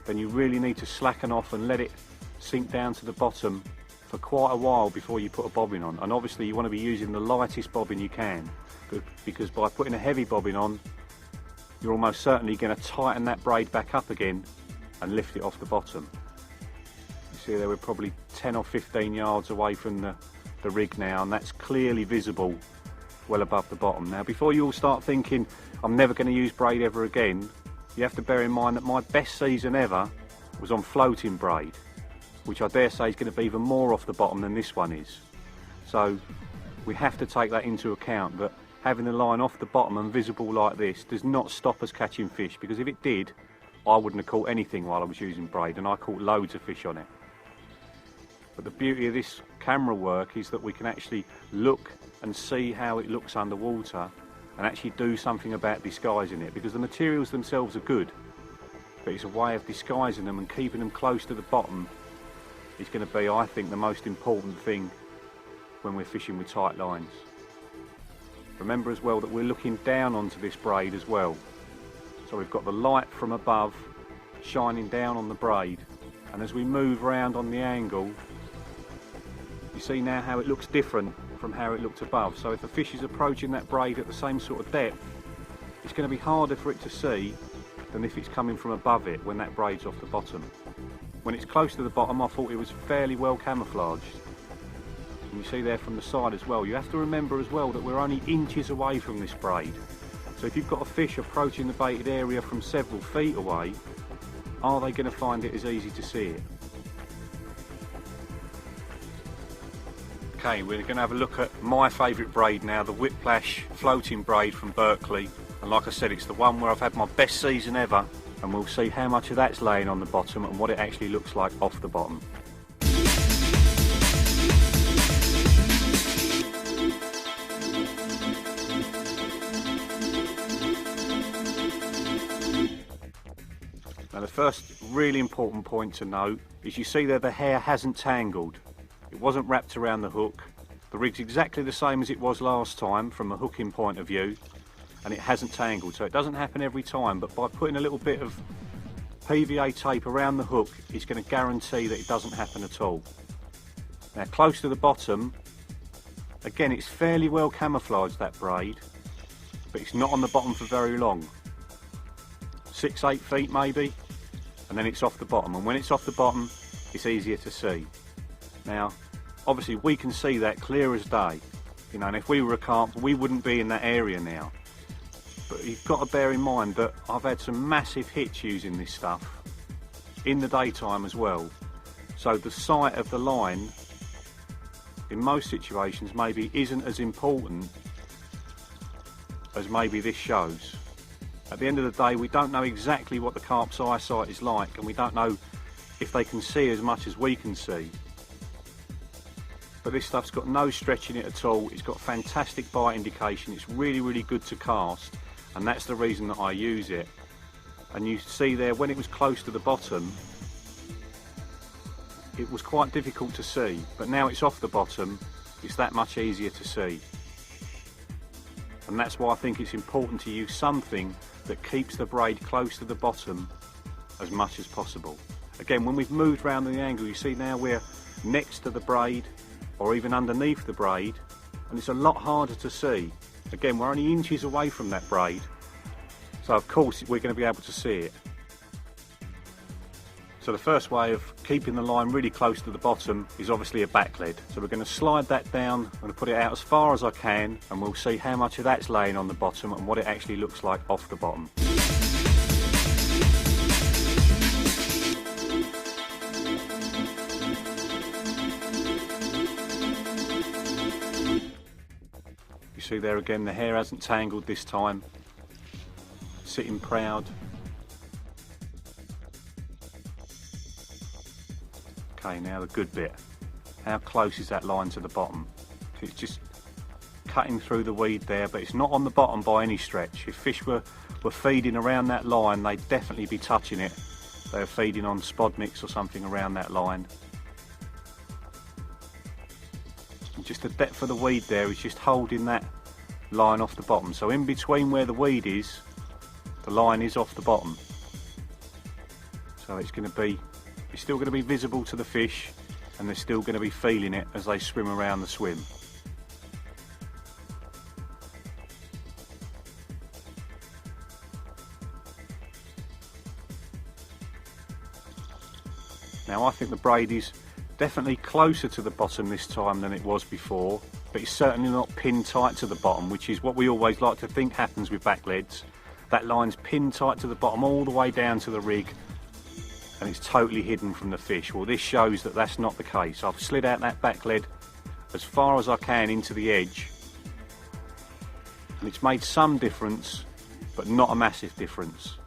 then you really need to slacken off and let it sink down to the bottom for quite a while before you put a bobbin on. And obviously you want to be using the lightest bobbin you can, because by putting a heavy bobbin on, you're almost certainly going to tighten that braid back up again and lift it off the bottom. You see there, we're probably 10 or 15 yards away from the rig now, and that's clearly visible well above the bottom. Now before you all start thinking I'm never going to use braid ever again, you have to bear in mind that my best season ever was on floating braid, which I dare say is going to be even more off the bottom than this one is. So we have to take that into account, that having the line off the bottom and visible like this does not stop us catching fish, because if it did, I wouldn't have caught anything while I was using braid, and I caught loads of fish on it. But the beauty of this camera work is that we can actually look and see how it looks underwater and actually do something about disguising it, because the materials themselves are good, but it's a way of disguising them and keeping them close to the bottom is going to be, I think, the most important thing when we're fishing with tight lines. Remember as well that we're looking down onto this braid as well, so we've got the light from above shining down on the braid, and as we move around on the angle, you see now how it looks different from how it looked above. So if the fish is approaching that braid at the same sort of depth, it's going to be harder for it to see than if it's coming from above it when that braid's off the bottom. When it's close to the bottom, I thought it was fairly well camouflaged. And you see there from the side as well. You have to remember as well that we're only inches away from this braid. So if you've got a fish approaching the baited area from several feet away, are they going to find it as easy to see it? Okay, we're going to have a look at my favourite braid now, the Whiplash floating braid from Berkeley. And like I said, it's the one where I've had my best season ever, and we'll see how much of that's laying on the bottom and what it actually looks like off the bottom. Now the first really important point to note is you see there the hair hasn't tangled. It wasn't wrapped around the hook. The rig's exactly the same as it was last time from a hooking point of view, and it hasn't tangled. So it doesn't happen every time, but by putting a little bit of PVA tape around the hook, it's going to guarantee that it doesn't happen at all. Now close to the bottom, again it's fairly well camouflaged, that braid, but it's not on the bottom for very long. 6-8 feet maybe, and then it's off the bottom, and when it's off the bottom it's easier to see. Now obviously we can see that clear as day, you know, and if we were a carp we wouldn't be in that area now. But you've got to bear in mind that I've had some massive hits using this stuff in the daytime as well, so the sight of the line in most situations maybe isn't as important as maybe this shows. At the end of the day, we don't know exactly what the carp's eyesight is like, and we don't know if they can see as much as we can see. But this stuff's got no stretch in it at all. It's got fantastic bite indication. It's really, really good to cast, and that's the reason that I use it. And you see there, when it was close to the bottom, it was quite difficult to see, but now it's off the bottom, it's that much easier to see. And that's why I think it's important to use something that keeps the braid close to the bottom as much as possible. Again, when we've moved around the angle, you see now we're next to the braid or even underneath the braid, and it's a lot harder to see. Again, we're only inches away from that braid, So of course we're going to be able to see it. So the first way of keeping the line really close to the bottom is obviously a back lead. So we're going to slide that down, I'm going to put it out as far as I can, and we'll see how much of that's laying on the bottom and what it actually looks like off the bottom. You see there again, the hair hasn't tangled this time. Sitting proud. Okay, now the good bit. How close is that line to the bottom? It's just cutting through the weed there, but it's not on the bottom by any stretch. If fish were feeding around that line, they'd definitely be touching it. They're feeding on spod mix or something around that line. And just the depth of the weed there is just holding that line off the bottom. So in between where the weed is, the line is off the bottom. So it's still going to be visible to the fish, and they're still going to be feeling it as they swim around the swim. Now I think the braid is definitely closer to the bottom this time than it was before, but it's certainly not pinned tight to the bottom, which is what we always like to think happens with back leads. That line's pinned tight to the bottom all the way down to the rig, and it's totally hidden from the fish. Well, this shows that that's not the case. I've slid out that back lead as far as I can into the edge, and it's made some difference, but not a massive difference.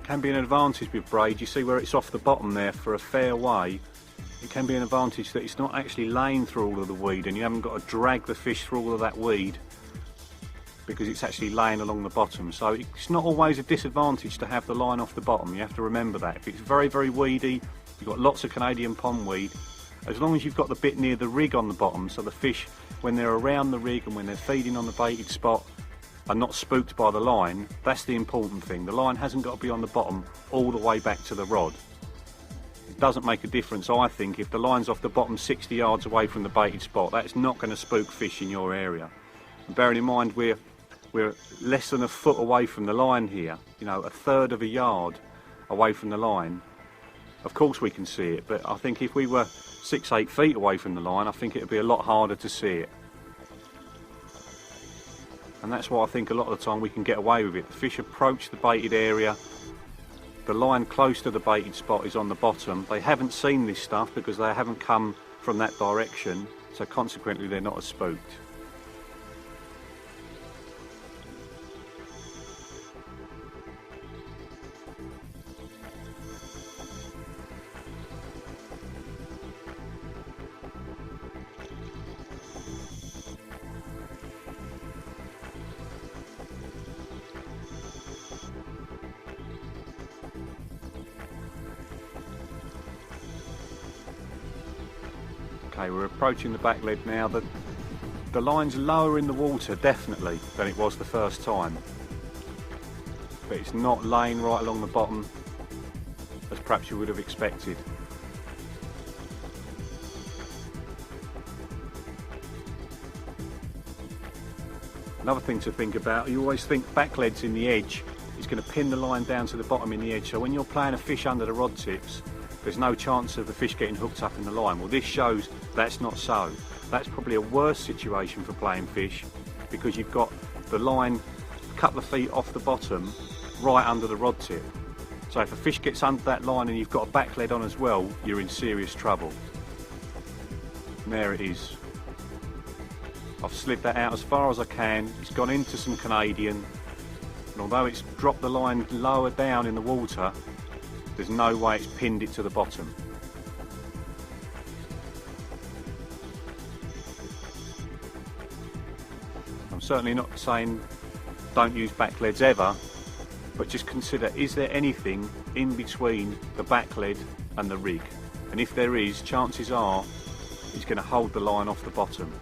Can be an advantage with braid. You see where it's off the bottom there for a fair way. It can be an advantage that it's not actually laying through all of the weed, and you haven't got to drag the fish through all of that weed because it's actually laying along the bottom. So it's not always a disadvantage to have the line off the bottom. You have to remember that. If it's very, very weedy, you've got lots of Canadian pondweed, as long as you've got the bit near the rig on the bottom, so the fish, when they're around the rig and when they're feeding on the baited spot, are not spooked by the line, that's the important thing. The line hasn't got to be on the bottom all the way back to the rod. It doesn't make a difference, I think, if the line's off the bottom 60 yards away from the baited spot. That's not going to spook fish in your area. And bearing in mind we're less than a foot away from the line here, you know, a third of a yard away from the line. Of course we can see it, but I think if we were 6-8 feet away from the line, I think it would be a lot harder to see it. And that's why I think a lot of the time we can get away with it. The fish approach the baited area, the line close to the baited spot is on the bottom. They haven't seen this stuff because they haven't come from that direction, so consequently they're not as spooked. Okay, we're approaching the back lead now. The line's lower in the water, definitely, than it was the first time. But it's not laying right along the bottom, as perhaps you would have expected. Another thing to think about, you always think back lead's in the edge, it's going to pin the line down to the bottom in the edge, so when you're playing a fish under the rod tips, there's no chance of the fish getting hooked up in the line. Well, this shows that's not so. That's probably a worse situation for playing fish, because you've got the line a couple of feet off the bottom, right under the rod tip. So if a fish gets under that line and you've got a back lead on as well, you're in serious trouble. And there it is. I've slid that out as far as I can. It's gone into some Canadian, and although it's dropped the line lower down in the water, there's no way it's pinned it to the bottom. I'm certainly not saying don't use back leads ever, but just consider, is there anything in between the back lead and the rig? And if there is, chances are it's going to hold the line off the bottom.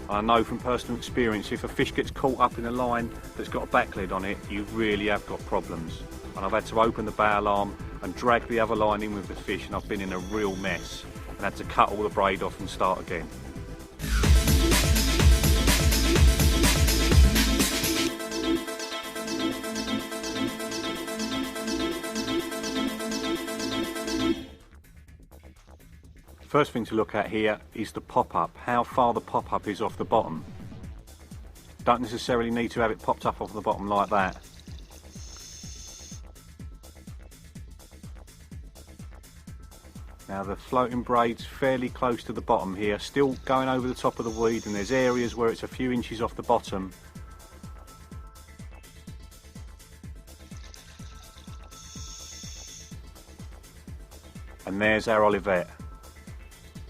I know from personal experience, if a fish gets caught up in a line that's got a back lead on it, you really have got problems. And I've had to open the bow alarm and dragged the other line in with the fish, and I've been in a real mess and had to cut all the braid off and start again. First thing to look at here is the pop-up, how far the pop-up is off the bottom. Don't necessarily need to have it popped up off the bottom like that. Now the floating braid's fairly close to the bottom here, still going over the top of the weed, and there's areas where it's a few inches off the bottom. And there's our olivet.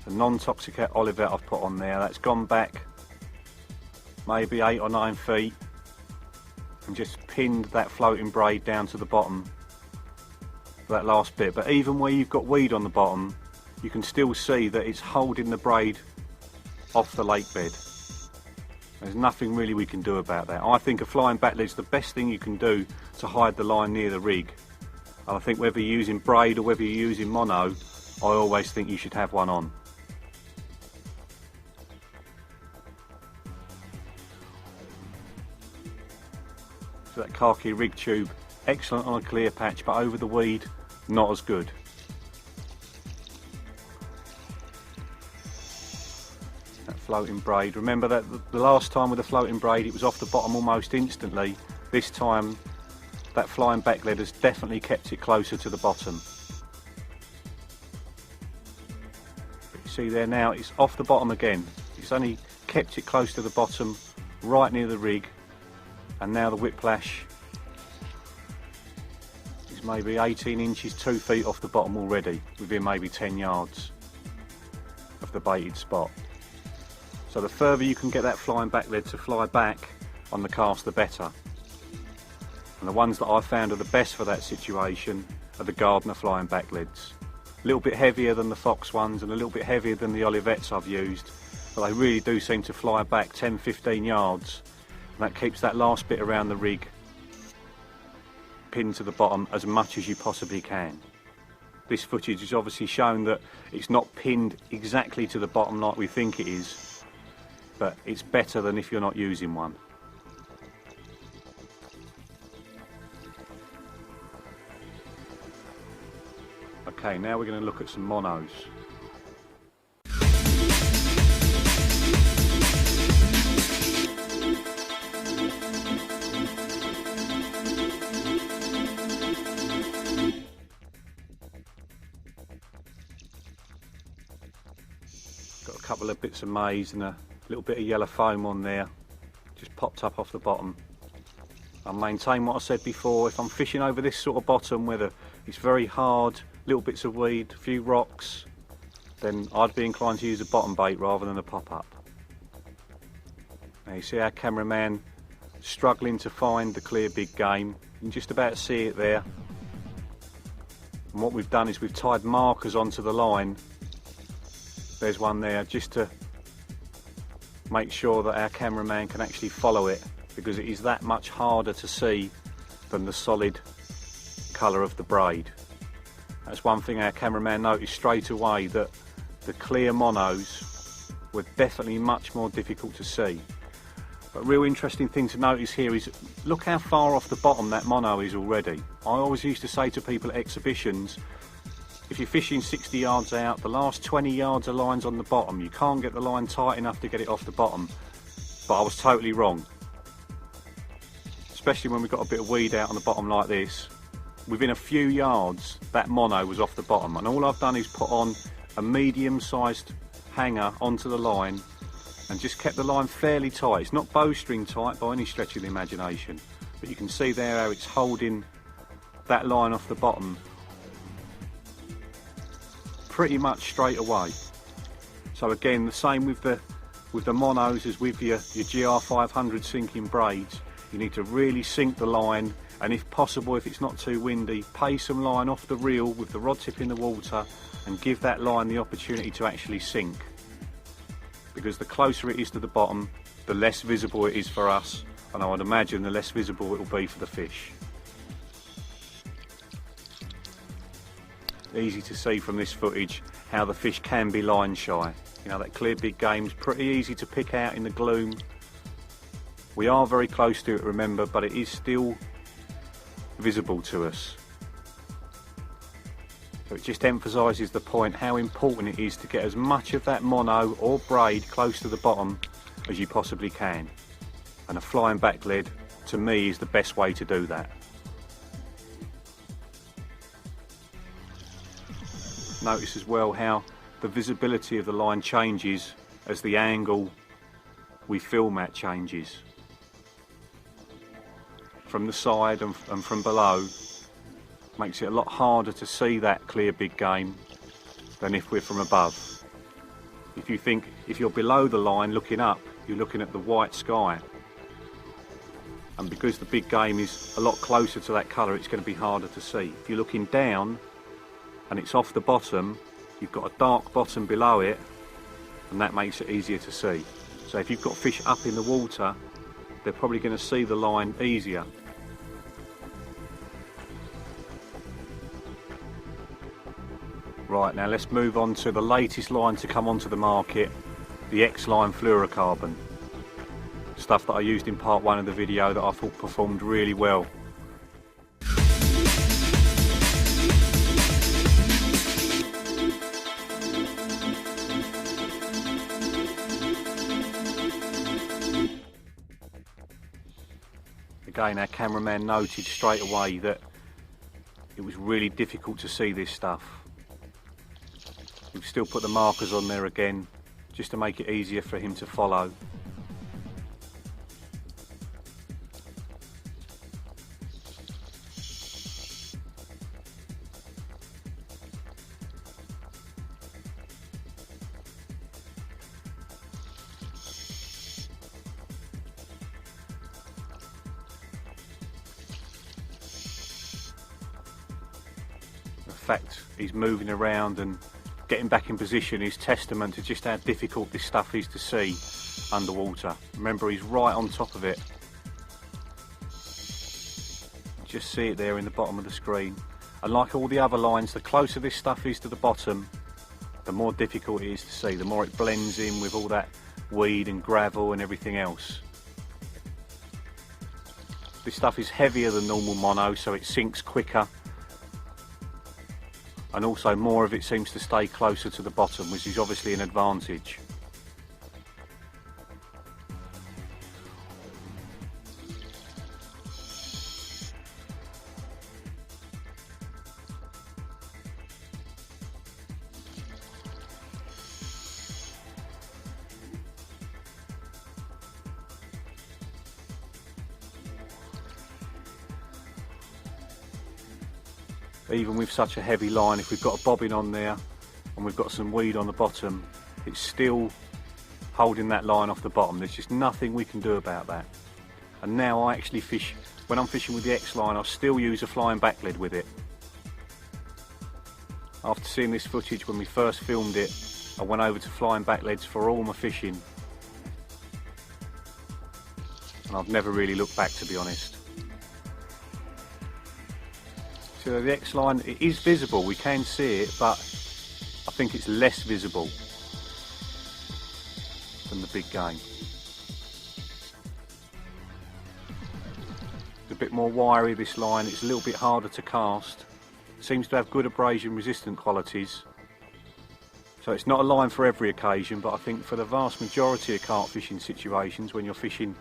The non-toxic olivet I've put on there, that's gone back maybe 8 or 9 feet and just pinned that floating braid down to the bottom for that last bit. But even where you've got weed on the bottom, you can still see that it's holding the braid off the lake bed. There's nothing really we can do about that. I think a flying back lead's the best thing you can do to hide the line near the rig. And I think whether you're using braid or whether you're using mono, I always think you should have one on. So that khaki rig tube, excellent on a clear patch, but over the weed, not as good. That floating braid, remember that the last time with the floating braid it was off the bottom almost instantly. This time that flying back lead has definitely kept it closer to the bottom. But you see there now, it's off the bottom again. It's only kept it close to the bottom, right near the rig. And now the whiplash is maybe 18 inches, 2 feet off the bottom already, within maybe 10 yards of the baited spot. So the further you can get that flying back lead to fly back on the cast, the better. And the ones that I've found are the best for that situation are the Gardner flying back leads. A little bit heavier than the Fox ones and a little bit heavier than the Olivets I've used, but they really do seem to fly back 10-15 yards. That keeps that last bit around the rig pinned to the bottom as much as you possibly can. This footage has obviously shown that it's not pinned exactly to the bottom like we think it is, but it's better than if you're not using one. Okay, now we're going to look at some monos. A couple of bits of maize and a little bit of yellow foam on there, just popped up off the bottom. I'll maintain what I said before, if I'm fishing over this sort of bottom where it's very hard, little bits of weed, a few rocks, then I'd be inclined to use a bottom bait rather than a pop-up. Now you see our cameraman struggling to find the clear big game. You can just about see it there. And what we've done is we've tied markers onto the line. There's one there, just to make sure that our cameraman can actually follow it, because it is that much harder to see than the solid colour of the braid. That's one thing our cameraman noticed straight away, that the clear monos were definitely much more difficult to see. But a real interesting thing to notice here is, look how far off the bottom that mono is already. I always used to say to people at exhibitions, if you're fishing 60 yards out, the last 20 yards of line's on the bottom. You can't get the line tight enough to get it off the bottom. But I was totally wrong. Especially when we've got a bit of weed out on the bottom like this. Within a few yards, that mono was off the bottom. And all I've done is put on a medium-sized hanger onto the line and just kept the line fairly tight. It's not bowstring tight by any stretch of the imagination. But you can see there how it's holding that line off the bottom pretty much straight away. So again, the same with the monos as with your GR500 sinking braids. You need to really sink the line, and if possible, if it's not too windy, pay some line off the reel with the rod tip in the water and give that line the opportunity to actually sink. Because the closer it is to the bottom, the less visible it is for us, and I would imagine the less visible it will be for the fish. easy to see from this footage how the fish can be line shy. You know, that clear big game's pretty easy to pick out in the gloom. We are very close to it, remember, but it is still visible to us. So it just emphasises the point how important it is to get as much of that mono or braid close to the bottom as you possibly can. And a flying back lead, to me, is the best way to do that. Notice as well how the visibility of the line changes as the angle we film at changes. From the side and from below makes it a lot harder to see that clear big game than if we're from above. If you're below the line looking up, you're looking at the white sky, and because the big game is a lot closer to that colour, it's going to be harder to see. If you're looking down and it's off the bottom, you've got a dark bottom below it, and that makes it easier to see. So if you've got fish up in the water, they're probably going to see the line easier. Right, now let's move on to the latest line to come onto the market, the X-Line fluorocarbon. Stuff that I used in part 1 of the video that I thought performed really well. Again, our cameraman noted straight away that it was really difficult to see this stuff. We've still put the markers on there again, just to make it easier for him to follow. The fact he's moving around and getting back in position is testament to just how difficult this stuff is to see underwater. Remember, he's right on top of it. Just see it there in the bottom of the screen. And like all the other lines, the closer this stuff is to the bottom, the more difficult it is to see, the more it blends in with all that weed and gravel and everything else. This stuff is heavier than normal mono, so it sinks quicker. And also more of it seems to stay closer to the bottom, which is obviously an advantage. Even with such a heavy line, if we've got a bobbin on there and we've got some weed on the bottom, it's still holding that line off the bottom. There's just nothing we can do about that. And now I actually fish, when I'm fishing with the X-Line, I still use a flying back lead with it. After seeing this footage when we first filmed it, I went over to flying back leads for all my fishing. And I've never really looked back, to be honest. So the X-Line, it is visible, we can see it, but I think it's less visible than the big game. It's a bit more wiry, this line, it's a little bit harder to cast. It seems to have good abrasion resistant qualities. So it's not a line for every occasion, but I think for the vast majority of carp fishing situations, when you're fishing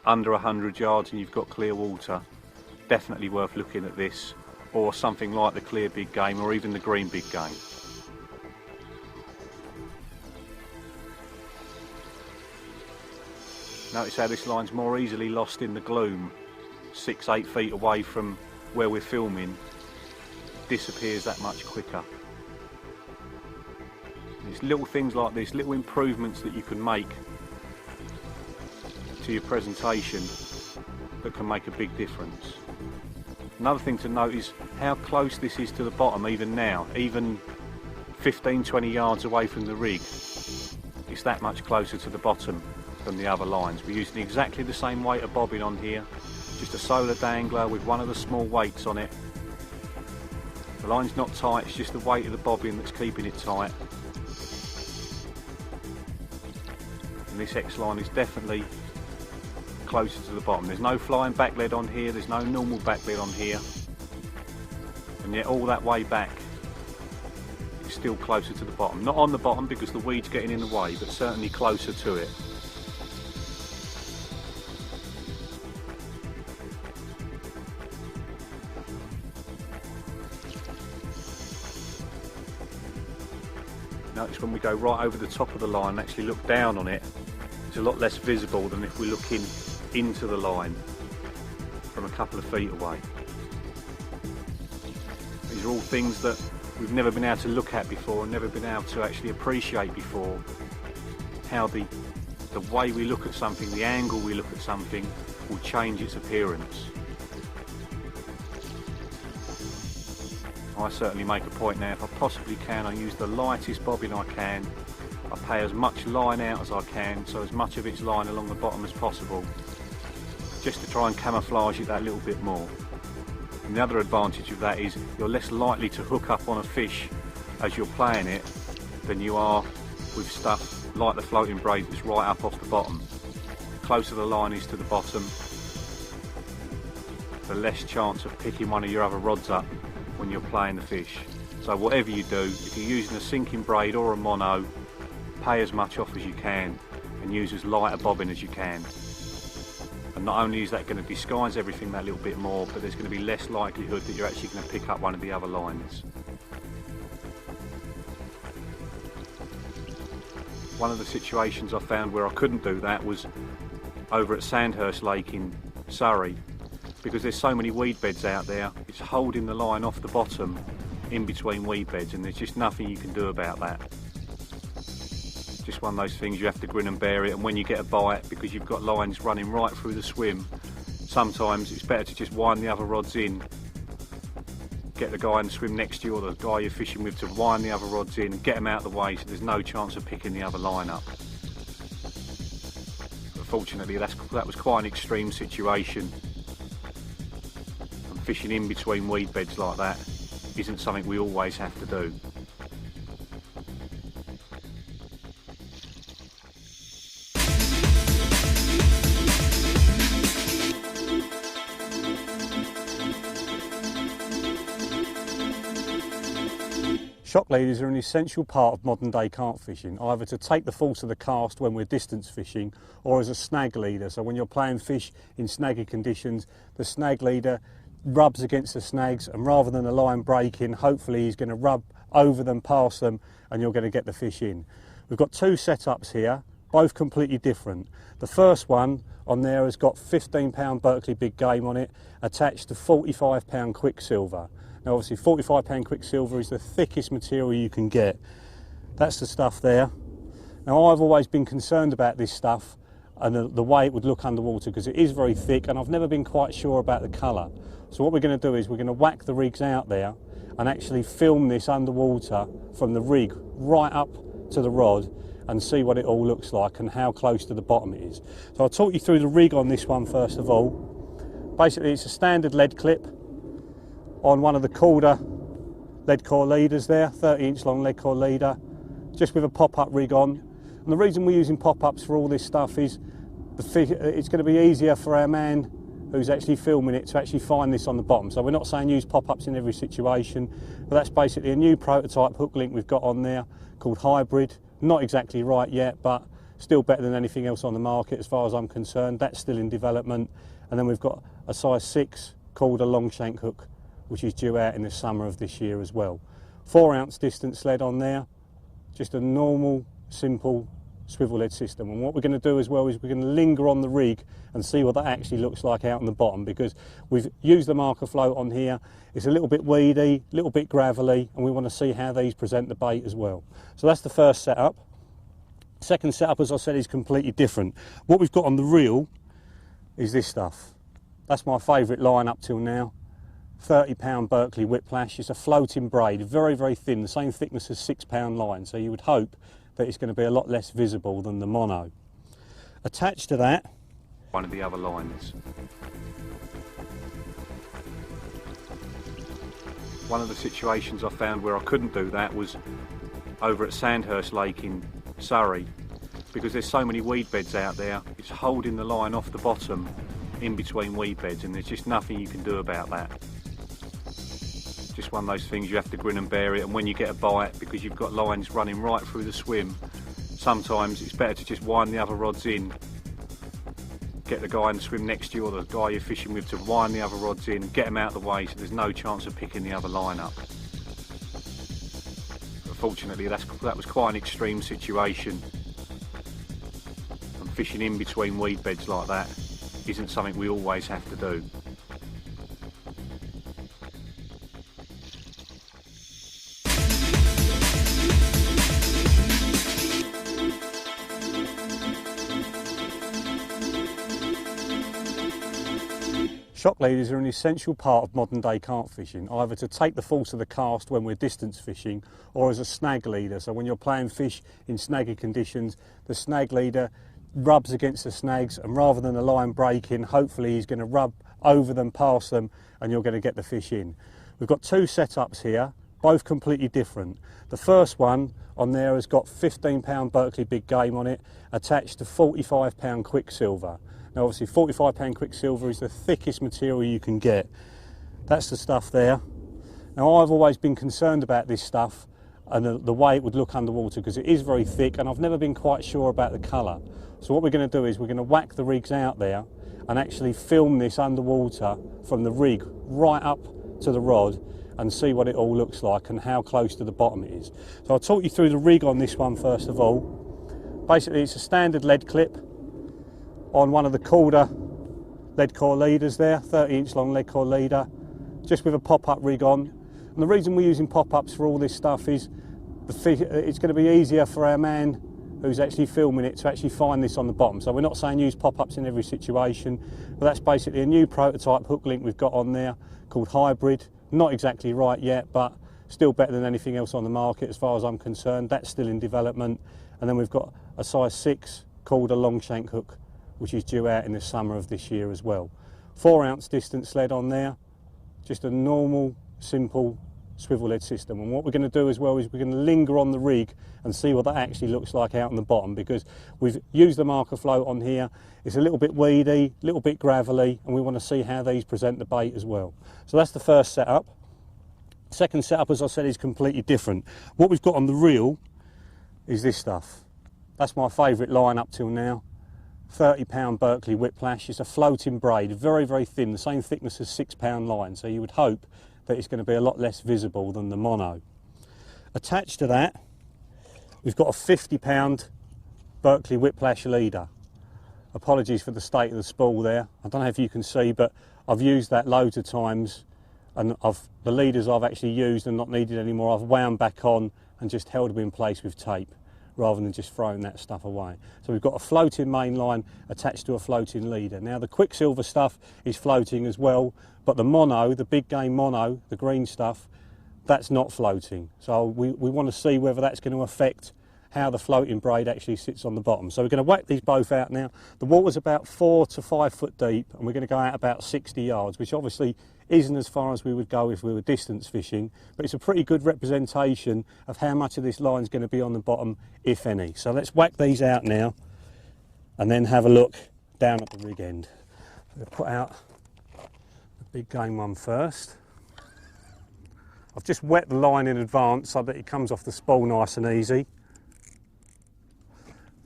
under 100 yards and you've got clear water, definitely worth looking at this, or something like the clear big game, or even the green big game. Notice how this line's more easily lost in the gloom. 6-8 feet away from where we're filming, it disappears that much quicker. It's little things like this, little improvements that you can make to your presentation that can make a big difference. Another thing to note is how close this is to the bottom even now, even 15-20 yards away from the rig. It's that much closer to the bottom than the other lines. We're using exactly the same weight of bobbin on here, just a solar dangler with one of the small weights on it. The line's not tight, it's just the weight of the bobbin that's keeping it tight. And this X line is definitely closer to the bottom. There's no flying back lead on here, there's no normal back lead on here. And yet all that way back is still closer to the bottom. Not on the bottom because the weed's getting in the way, but certainly closer to it. Notice when we go right over the top of the line and actually look down on it, it's a lot less visible than if we're looking into the line from a couple of feet away. These are all things that we've never been able to look at before and never been able to actually appreciate before, how the way we look at something, the angle we look at something will change its appearance. I certainly make a point now, if I possibly can, I use the lightest bobbin I can. I pay as much line out as I can, so as much of its line along the bottom as possible, just to try and camouflage it that little bit more. And the other advantage of that is you're less likely to hook up on a fish as you're playing it than you are with stuff like the floating braid that's right up off the bottom. The closer the line is to the bottom, the less chance of picking one of your other rods up when you're playing the fish. So whatever you do, if you're using a sinking braid or a mono, pay as much off as you can and use as light a bobbin as you can. And not only is that going to disguise everything that little bit more, but there's going to be less likelihood that you're actually going to pick up one of the other lines. One of the situations I found where I couldn't do that was over at Sandhurst Lake in Surrey, because there's so many weed beds out there. It's holding the line off the bottom in between weed beds, and there's just nothing you can do about that. Just one of those things, you have to grin and bear it, and when you get a bite, because you've got lines running right through the swim, sometimes it's better to just wind the other rods in, get the guy in the swim next to you or the guy you're fishing with to wind the other rods in and get them out of the way so there's no chance of picking the other line up. But fortunately that was quite an extreme situation. And fishing in between weed beds like that isn't something we always have to do. Shock leaders are an essential part of modern day carp fishing, either to take the force of the cast when we're distance fishing or as a snag leader. So when you're playing fish in snaggy conditions, the snag leader rubs against the snags, and rather than the line breaking, hopefully he's going to rub over them, past them, and you're going to get the fish in. We've got two setups here, both completely different. The first one on there has got 15-pound Berkeley big game on it, attached to 45-pound Quicksilver. Now obviously 45-pound Quicksilver is the thickest material you can get. That's the stuff there. Now I've always been concerned about this stuff and the way it would look underwater, because it is very thick and I've never been quite sure about the colour. So what we're going to do is we're going to whack the rigs out there and actually film this underwater from the rig right up to the rod and see what it all looks like and how close to the bottom it is. So I'll talk you through the rig on this one first of all. Basically it's a standard lead clip on one of the Calder lead core leaders there, 30-inch long lead core leader, just with a pop-up rig on. And the reason we're using pop-ups for all this stuff is it's going to be easier for our man who's actually filming it to actually find this on the bottom. So we're not saying use pop-ups in every situation, but that's basically a new prototype hook link we've got on there called Hybrid. Not exactly right yet, but still better than anything else on the market as far as I'm concerned. That's still in development. And then we've got a size 6 Calder long shank hook, which is due out in the summer of this year as well. 4-ounce distance lead on there, just a normal, simple swivel lead system. And what we're going to do as well is we're going to linger on the rig and see what that actually looks like out on the bottom, because we've used the marker float on here. It's a little bit weedy, a little bit gravelly, and we want to see how these present the bait as well. So that's the first setup. Second setup, as I said, is completely different. What we've got on the reel is this stuff. That's my favourite line up till now. 30-pound Berkeley Whiplash. It's a floating braid, very, very thin, the same thickness as 6-pound line, so you would hope that it's going to be a lot less visible than the mono. Attached to that, one of the other lines. One of the situations I found where I couldn't do that was over at Sandhurst Lake in Surrey, because there's so many weed beds out there. It's holding the line off the bottom in between weed beds, and there's just nothing you can do about that. Just one of those things, you have to grin and bear it, and when you get a bite, because you've got lines running right through the swim, sometimes it's better to just wind the other rods in, get the guy in the swim next to you or the guy you're fishing with to wind the other rods in, get them out of the way so there's no chance of picking the other line up. But fortunately that was quite an extreme situation, and fishing in between weed beds like that isn't something we always have to do. Shock leaders are an essential part of modern day carp fishing, either to take the force of the cast when we're distance fishing or as a snag leader. So when you're playing fish in snaggy conditions, the snag leader rubs against the snags, and rather than the line breaking, hopefully he's going to rub over them, past them, and you're going to get the fish in. We've got two setups here, both completely different. The first one on there has got 15-pound Berkeley big game on it, attached to 45-pound Quicksilver. Now obviously 45-pound Quicksilver is the thickest material you can get. That's the stuff there. Now I've always been concerned about this stuff and the way it would look underwater, because it is very thick and I've never been quite sure about the colour. So what we're going to do is we're going to whack the rigs out there and actually film this underwater from the rig right up to the rod and see what it all looks like and how close to the bottom it is. So I'll talk you through the rig on this one first of all. Basically it's a standard lead clip on one of the Calder lead core leaders there, 30-inch long lead core leader, just with a pop-up rig on. And the reason we're using pop-ups for all this stuff is it's going to be easier for our man who's actually filming it to actually find this on the bottom. So we're not saying use pop-ups in every situation, but that's basically a new prototype hook link we've got on there called Hybrid. Not exactly right yet, but still better than anything else on the market as far as I'm concerned. That's still in development. And then we've got a size 6 Calder long shank hook, which is due out in the summer of this year as well. 4-ounce distance lead on there, just a normal, simple swivel lead system. And what we're going to do as well is we're going to linger on the rig and see what that actually looks like out on the bottom, because we've used the marker float on here. It's a little bit weedy, a little bit gravelly, and we want to see how these present the bait as well. So that's the first setup. Second setup, as I said, is completely different. What we've got on the reel is this stuff. That's my favourite line up till now. 30-pound Berkeley Whiplash. It's a floating braid, very, very thin, the same thickness as 6-pound line, so you would hope that it's going to be a lot less visible than the mono. Attached to that, we've got a 50-pound Berkeley Whiplash leader. Apologies for the state of the spool there. I don't know if you can see, but I've used that loads of times, and the leaders I've actually used and not needed anymore, I've wound back on and just held them in place with tape, rather than just throwing that stuff away. So we've got a floating main line attached to a floating leader. Now the Quicksilver stuff is floating as well, but the mono, the big game mono, the green stuff, that's not floating. So we want to see whether that's going to affect how the floating braid actually sits on the bottom. So we're going to whack these both out now. The water's about 4 to 5 foot deep, and we're going to go out about 60 yards, which obviously isn't as far as we would go if we were distance fishing, but it's a pretty good representation of how much of this line is going to be on the bottom, if any. So let's whack these out now and then have a look down at the rig end. We'll put out the big game one first. I've just wet the line in advance so that it comes off the spool nice and easy.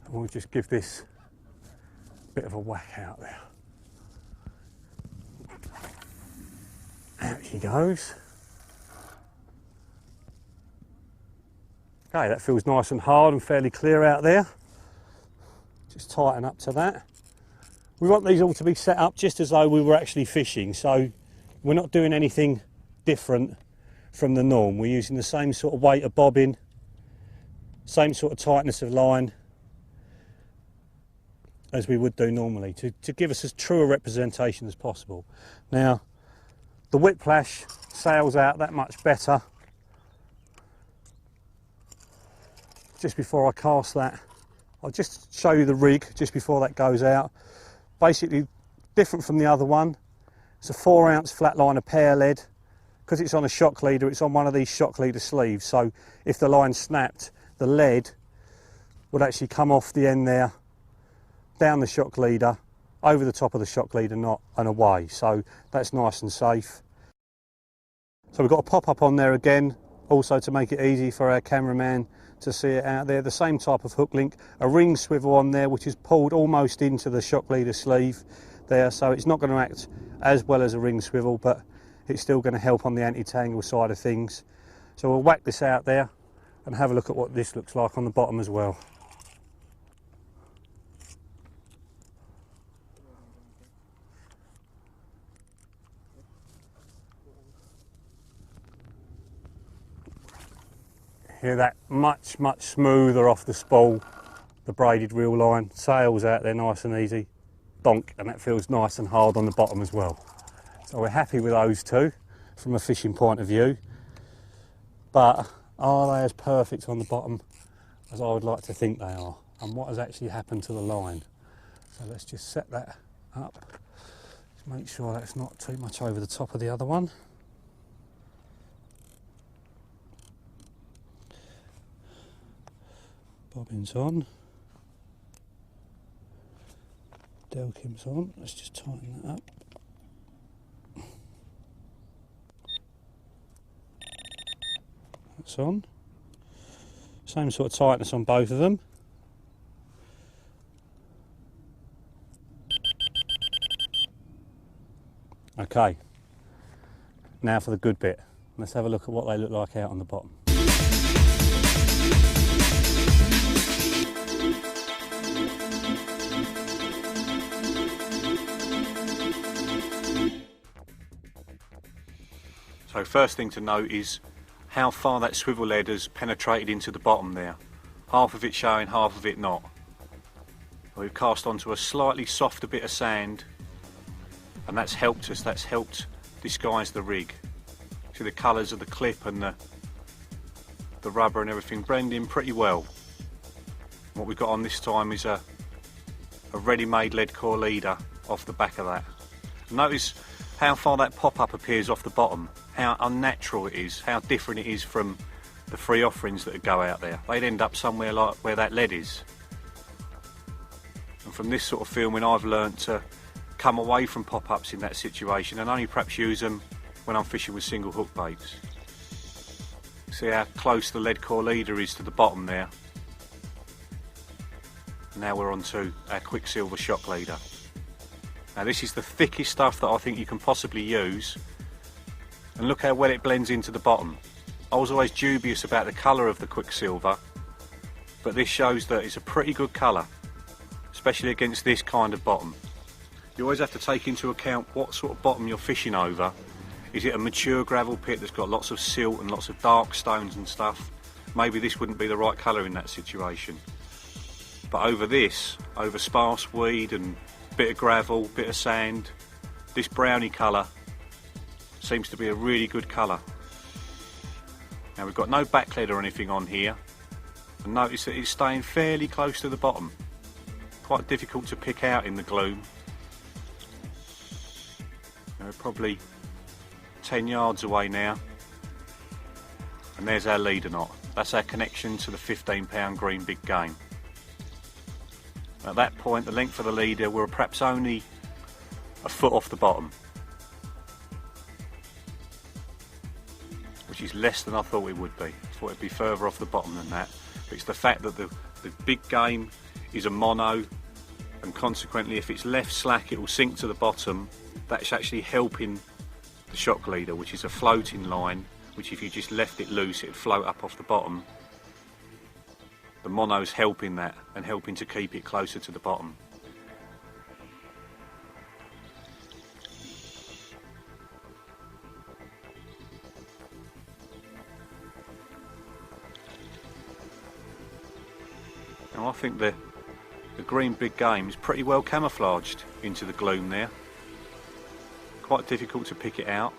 And we'll just give this a bit of a whack out there. Out she goes. Okay, that feels nice and hard and fairly clear out there. Just tighten up to that. We want these all to be set up just as though we were actually fishing, so we're not doing anything different from the norm. We're using the same sort of weight of bobbin, same sort of tightness of line as we would do normally to give us as true a representation as possible. Now, the Whiplash sails out that much better. Just before I cast that, I'll just show you the rig just before that goes out. Basically different from the other one. It's a 4-ounce flatliner pear lead, because it's on a shock leader, it's on one of these shock leader sleeves, so if the line snapped, the lead would actually come off the end there, down the shock leader, over the top of the shock leader knot and away, so that's nice and safe. So we've got a pop-up on there again, also to make it easy for our cameraman to see it out there. The same type of hook link, a ring swivel on there which is pulled almost into the shock leader sleeve there, so it's not going to act as well as a ring swivel, but it's still going to help on the anti-tangle side of things. So we'll whack this out there and have a look at what this looks like on the bottom as well. Hear that much smoother off the spool, the braided reel line, sails out there nice and easy, donk, and that feels nice and hard on the bottom as well. So we're happy with those two from a fishing point of view, but are they as perfect on the bottom as I would like to think they are? And what has actually happened to the line? So let's just set that up, just make sure that's not too much over the top of the other one. Bobbin's on, Delkim's on, let's just tighten that up. That's on. Same sort of tightness on both of them. Okay, now for the good bit. Let's have a look at what they look like out on the bottom. So first thing to note is how far that swivel lead has penetrated into the bottom there. Half of it showing, half of it not. We've cast onto a slightly softer bit of sand, and that's helped us, that's helped disguise the rig. See the colours of the clip and the rubber and everything blend in pretty well. What we've got on this time is a ready-made lead core leader off the back of that. Notice how far that pop-up appears off the bottom, how unnatural it is, how different it is from the free offerings that would go out there. They'd end up somewhere like where that lead is. And from this sort of filming I've learnt to come away from pop-ups in that situation and only perhaps use them when I'm fishing with single hook baits. See how close the lead core leader is to the bottom there. Now we're on to our Quicksilver shock leader. Now this is the thickest stuff that I think you can possibly use, and look how well it blends into the bottom. I was always dubious about the colour of the Quicksilver, but this shows that it's a pretty good colour, especially against this kind of bottom. You always have to take into account what sort of bottom you're fishing over. Is it a mature gravel pit that's got lots of silt and lots of dark stones and stuff? Maybe this wouldn't be the right colour in that situation. But over this, over sparse weed and bit of gravel, bit of sand, this browny colour seems to be a really good colour. Now we've got no back lead or anything on here, and notice that it's staying fairly close to the bottom. Quite difficult to pick out in the gloom. We're probably 10 yards away now, and there's our leader knot. That's our connection to the 15-pound green big game. At that point, the length of the leader were perhaps only a foot off the bottom, which is less than I thought it would be. I thought it'd be further off the bottom than that. But it's the fact that the big game is a mono, and consequently if it's left slack it will sink to the bottom. That's actually helping the shock leader, which is a floating line, which if you just left it loose it'd float up off the bottom. The mono's helping that and helping to keep it closer to the bottom. Now I think the green big game is pretty well camouflaged into the gloom there. Quite difficult to pick it out.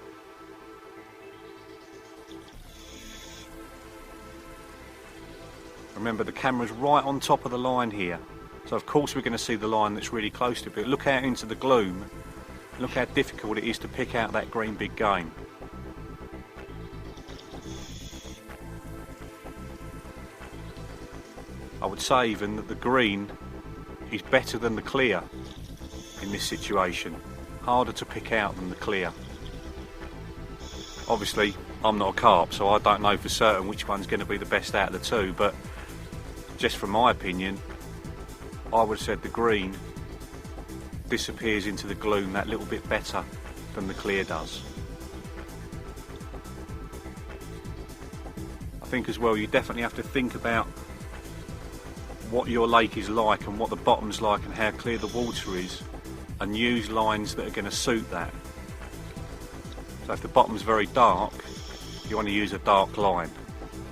Remember, the camera's right on top of the line here, so of course we're going to see the line that's really close to it, but look out into the gloom, look how difficult it is to pick out that green big game. I would say even that the green is better than the clear in this situation. Harder to pick out than the clear. Obviously I'm not a carp, so I don't know for certain which one's going to be the best out of the two, but just from my opinion, I would have said the green disappears into the gloom that little bit better than the clear does. I think as well you definitely have to think about what your lake is like and what the bottom's like and how clear the water is, and use lines that are going to suit that. So if the bottom's very dark, you want to use a dark line.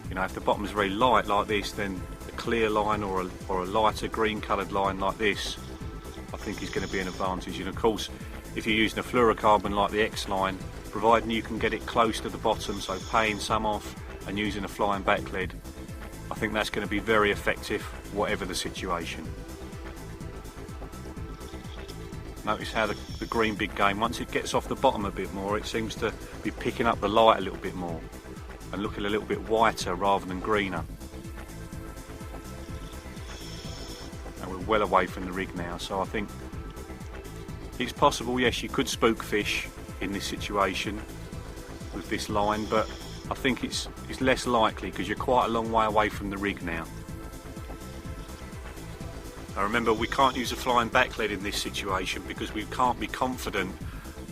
You know, if the bottom's very light like this, then a clear line or a lighter green coloured line like this I think is going to be an advantage. And of course if you're using a fluorocarbon like the X line, providing you can get it close to the bottom, so paying some off and using a flying back lead, I think that's going to be very effective whatever the situation. Notice how the green big game, once it gets off the bottom a bit more, it seems to be picking up the light a little bit more and looking a little bit whiter rather than greener. And we're well away from the rig now, so I think it's possible, yes, you could spook fish in this situation with this line, but I think it's less likely because you're quite a long way away from the rig now. Now remember, we can't use a flying back lead in this situation because we can't be confident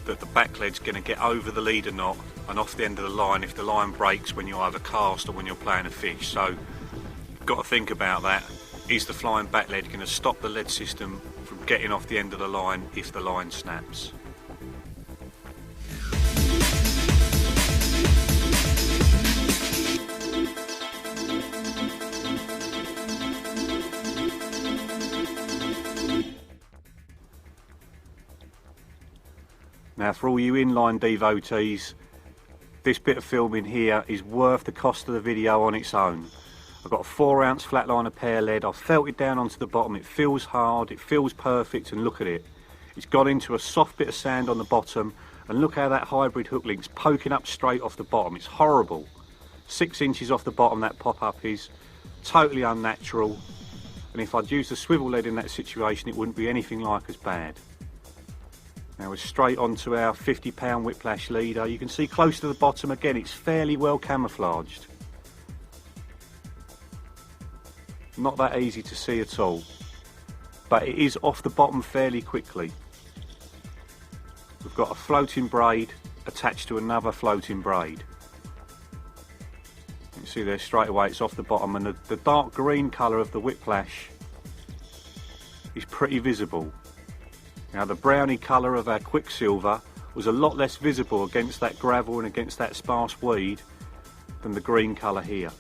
that the back lead's going to get over the leader knot and off the end of the line if the line breaks when you either cast or when you're playing a fish. So you've got to think about that. Is the flying back lead going to stop the lead system from getting off the end of the line if the line snaps? Now for all you inline devotees, this bit of filming here is worth the cost of the video on its own. I've got a 4-ounce flatliner pear lead, I've felt it down onto the bottom, it feels hard, it feels perfect, and look at it. It's got into a soft bit of sand on the bottom, and look how that hybrid hook link's poking up straight off the bottom. It's horrible. 6 inches off the bottom that pop-up is totally unnatural, and if I'd used a swivel lead in that situation it wouldn't be anything like as bad. Now we're straight onto our 50-pound whiplash leader. You can see close to the bottom again, it's fairly well camouflaged. Not that easy to see at all, but it is off the bottom fairly quickly. We've got a floating braid attached to another floating braid. You can see there straight away it's off the bottom, and the dark green colour of the whiplash is pretty visible. Now the browny colour of our quicksilver was a lot less visible against that gravel and against that sparse weed than the green colour here.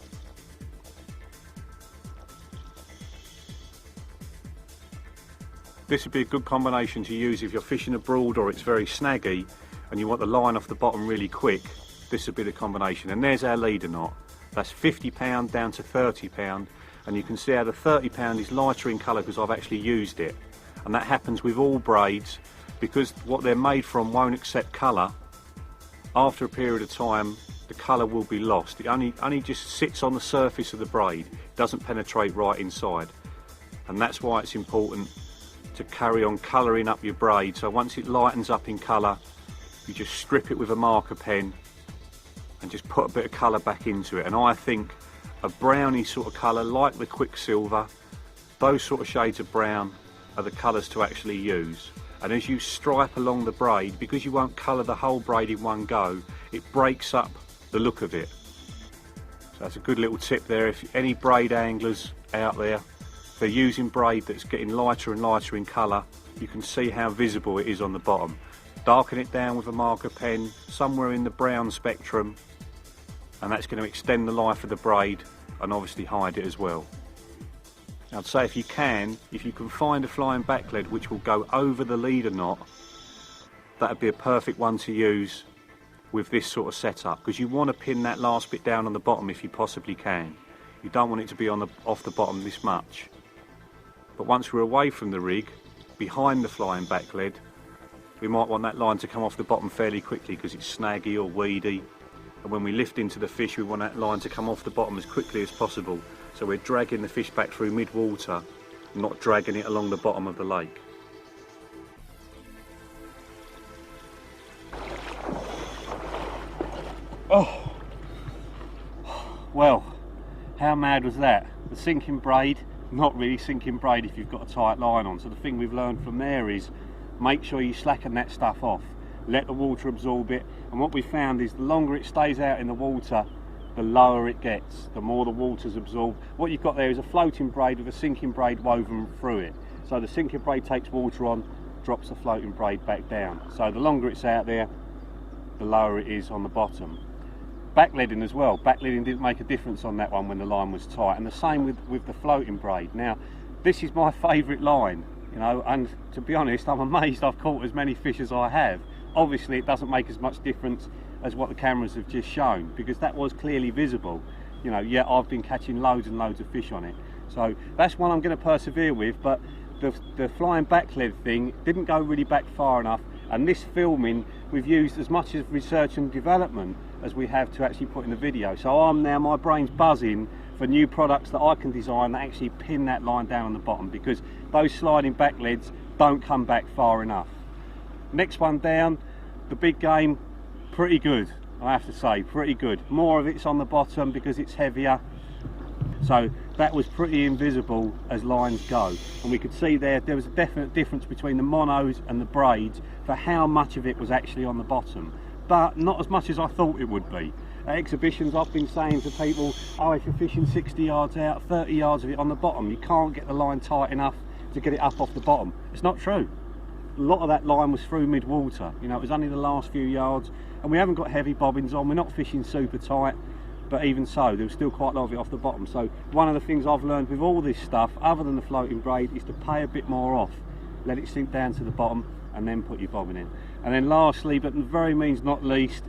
This would be a good combination to use if you're fishing abroad or it's very snaggy and you want the line off the bottom really quick. This would be the combination. And there's our leader knot. That's 50 pound down to 30 pound, and you can see how the 30 pound is lighter in colour because I've actually used it. And that happens with all braids because what they're made from won't accept colour. After a period of time the colour will be lost. It only just sits on the surface of the braid, it doesn't penetrate right inside, and that's why it's important to carry on colouring up your braid. So once it lightens up in colour, you just strip it with a marker pen and just put a bit of colour back into it. And I think a browny sort of colour like the quicksilver, those sort of shades of brown are the colours to actually use. And as you stripe along the braid, because you won't colour the whole braid in one go, it breaks up the look of it. So that's a good little tip there. If any braid anglers out there, if they're using braid that's getting lighter and lighter in colour, you can see how visible it is on the bottom. Darken it down with a marker pen somewhere in the brown spectrum, and that's going to extend the life of the braid and obviously hide it as well. I'd say if you can find a flying back lead which will go over the leader knot, that would be a perfect one to use with this sort of setup, because you want to pin that last bit down on the bottom if you possibly can. You don't want it to be off the bottom this much. But once we're away from the rig, behind the flying back lead, we might want that line to come off the bottom fairly quickly because it's snaggy or weedy, and when we lift into the fish we want that line to come off the bottom as quickly as possible. So we're dragging the fish back through mid-water, not dragging it along the bottom of the lake. Oh, well, how mad was that? The sinking braid, not really sinking braid if you've got a tight line on. So the thing we've learned from there is make sure you slacken that stuff off, let the water absorb it, and what we found is the longer it stays out in the water, the lower it gets, the more the water's absorbed. What you've got there is a floating braid with a sinking braid woven through it. So the sinking braid takes water on, drops the floating braid back down. So the longer it's out there, the lower it is on the bottom. Backleading as well. Backleading didn't make a difference on that one when the line was tight, and the same with the floating braid. Now, this is my favourite line, you know, and to be honest, I'm amazed I've caught as many fish as I have. Obviously, it doesn't make as much difference as what the cameras have just shown, because that was clearly visible. You know, yeah, I've been catching loads and loads of fish on it. So that's one I'm going to persevere with, but the flying backlead thing didn't go really back far enough, and this filming we've used as much as research and development as we have to actually put in the video. So my brain's buzzing for new products that I can design that actually pin that line down on the bottom, because those sliding backleads don't come back far enough. Next one down, the big game, pretty good, I have to say, pretty good. More of it's on the bottom because it's heavier. So that was pretty invisible as lines go, and we could see there was a definite difference between the monos and the braids for how much of it was actually on the bottom, but not as much as I thought it would be. At exhibitions I've been saying to people, oh, if you're fishing 60 yards out, 30 yards of it on the bottom, you can't get the line tight enough to get it up off the bottom. It's not true. A lot of that line was through mid-water, you know, it was only the last few yards, and we haven't got heavy bobbins on, we're not fishing super tight, but even so, there was still quite a lot of it off the bottom. So one of the things I've learned with all this stuff, other than the floating braid, is to pay a bit more off, let it sink down to the bottom, and then put your bobbin in. And then lastly, but very means not least,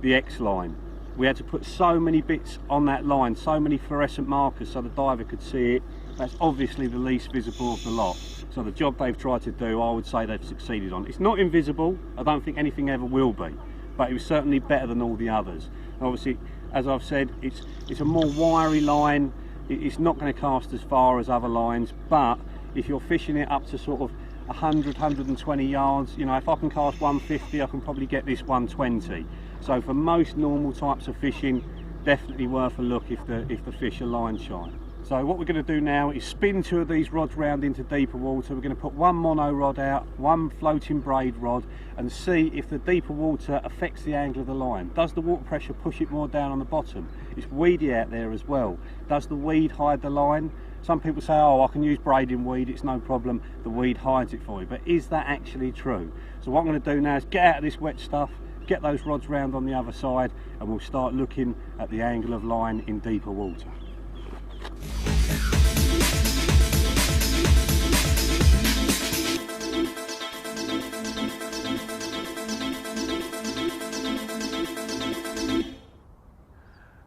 the X line. We had to put so many bits on that line, so many fluorescent markers so the diver could see it. That's obviously the least visible of the lot. So the job they've tried to do, I would say they've succeeded on. It's not invisible, I don't think anything ever will be, but it was certainly better than all the others. And obviously, as I've said, it's a more wiry line, it's not going to cast as far as other lines, but if you're fishing it up to sort of 100, 120 yards, you know, if I can cast 150, I can probably get this 120. So for most normal types of fishing, definitely worth a look if the fish are line shy. So what we're going to do now is spin two of these rods round into deeper water. We're going to put one mono rod out, one floating braid rod, and see if the deeper water affects the angle of the line. Does the water pressure push it more down on the bottom? It's weedy out there as well. Does the weed hide the line? Some people say, oh, I can use braiding weed, it's no problem, the weed hides it for you. But is that actually true? So what I'm going to do now is get out of this wet stuff, get those rods round on the other side, and we'll start looking at the angle of line in deeper water.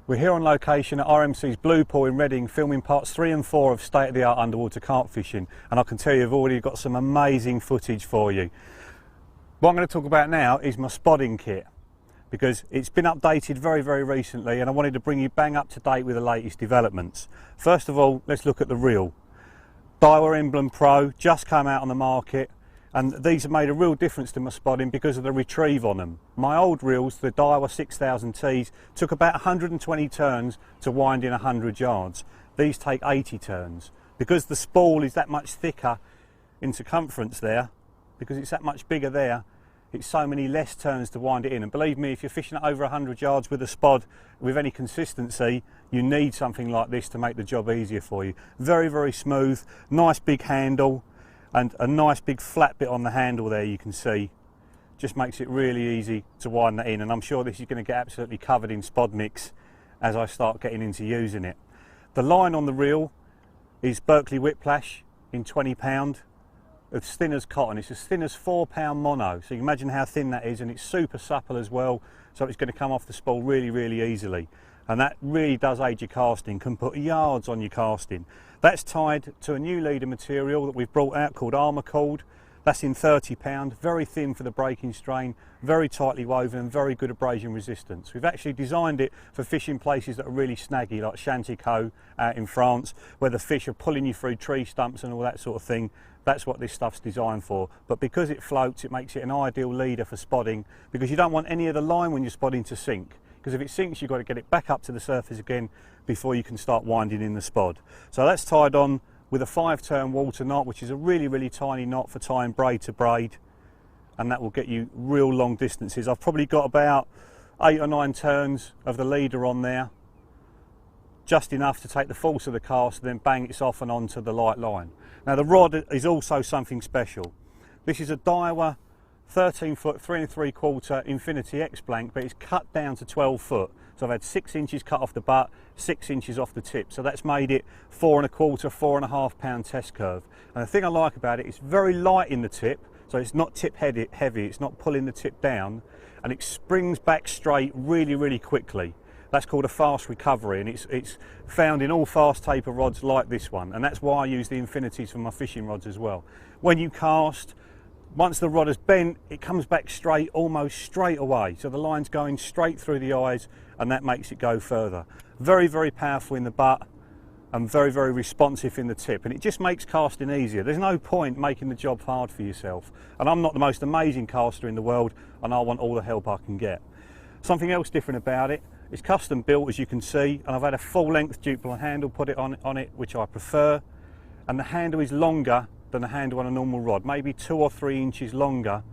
We're here on location at RMC's Blue Pool in Reading, filming parts 3 and 4 of state-of-the-art underwater carp fishing, and I can tell you I've already got some amazing footage for you. What I'm going to talk about now is my spotting kit, because it's been updated very, very recently, and I wanted to bring you bang up to date with the latest developments. First of all, let's look at the reel. Daiwa Emblem Pro just come out on the market, and these have made a real difference to my spotting because of the retrieve on them. My old reels, the Daiwa 6000Ts, took about 120 turns to wind in 100 yards. These take 80 turns. Because the spool is that much thicker in circumference there, because it's that much bigger there, it's so many less turns to wind it in. And believe me, if you're fishing at over 100 yards with a spod with any consistency, you need something like this to make the job easier for you. Very, very smooth, nice big handle, and a nice big flat bit on the handle there you can see. Just makes it really easy to wind that in, and I'm sure this is going to get absolutely covered in spod mix as I start getting into using it. The line on the reel is Berkeley Whiplash in 20 pound, as thin as cotton. It's as thin as 4 pound mono, so you can imagine how thin that is, and it's super supple as well, so it's going to come off the spool really, really easily. And that really does aid your casting, can put yards on your casting. That's tied to a new leader material that we've brought out called Armour Cord. That's in 30 pound, very thin for the breaking strain, very tightly woven and very good abrasion resistance. We've actually designed it for fishing places that are really snaggy, like Chantico out in France, where the fish are pulling you through tree stumps and all that sort of thing. That's what this stuff's designed for. But because it floats, it makes it an ideal leader for spodding, because you don't want any of the line when you're spodding to sink. Because if it sinks, you've got to get it back up to the surface again before you can start winding in the spod. So that's tied on with a 5-turn water knot, which is a really, really tiny knot for tying braid to braid, and that will get you real long distances. I've probably got about 8 or 9 turns of the leader on there, just enough to take the force of the cast and then bang it's off and onto the light line. Now the rod is also something special. This is a Daiwa 13 foot 3 3/4 Infinity X blank, but it's cut down to 12 foot. So I've had 6 inches cut off the butt, 6 inches off the tip. So that's made it 4 1/4, 4.5 pound test curve. And the thing I like about it, it's very light in the tip. So it's not tip heavy, it's not pulling the tip down, and it springs back straight really, really quickly. That's called a fast recovery, and it's found in all fast taper rods like this one, and that's why I use the Infinities for my fishing rods as well. When you cast, once the rod has bent, it comes back straight almost straight away, so the line's going straight through the eyes, and that makes it go further. Very, very powerful in the butt and very, very responsive in the tip, and it just makes casting easier. There's no point making the job hard for yourself, and I'm not the most amazing caster in the world, and I want all the help I can get. Something else different about it, it's custom built, as you can see, and I've had a full length duplo handle put it on it, which I prefer, and the handle is longer than the handle on a normal rod, maybe 2 or 3 inches longer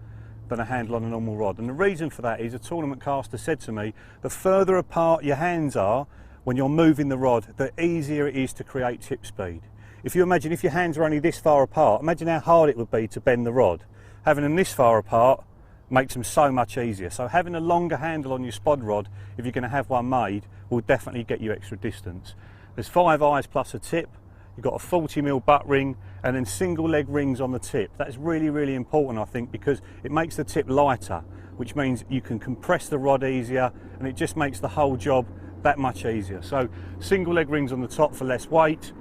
than a handle on a normal rod. And the reason for that is a tournament caster said to me, the further apart your hands are when you're moving the rod, the easier it is to create tip speed. If you imagine if your hands are only this far apart, imagine how hard it would be to bend the rod. Having them this far apart makes them so much easier. So having a longer handle on your spod rod, if you're going to have one made, will definitely get you extra distance. There's 5 eyes plus a tip. You've got a 40mm butt ring and then single leg rings on the tip. That's really, really important, I think, because it makes the tip lighter, which means you can compress the rod easier, and it just makes the whole job that much easier. So single leg rings on the top for less weight,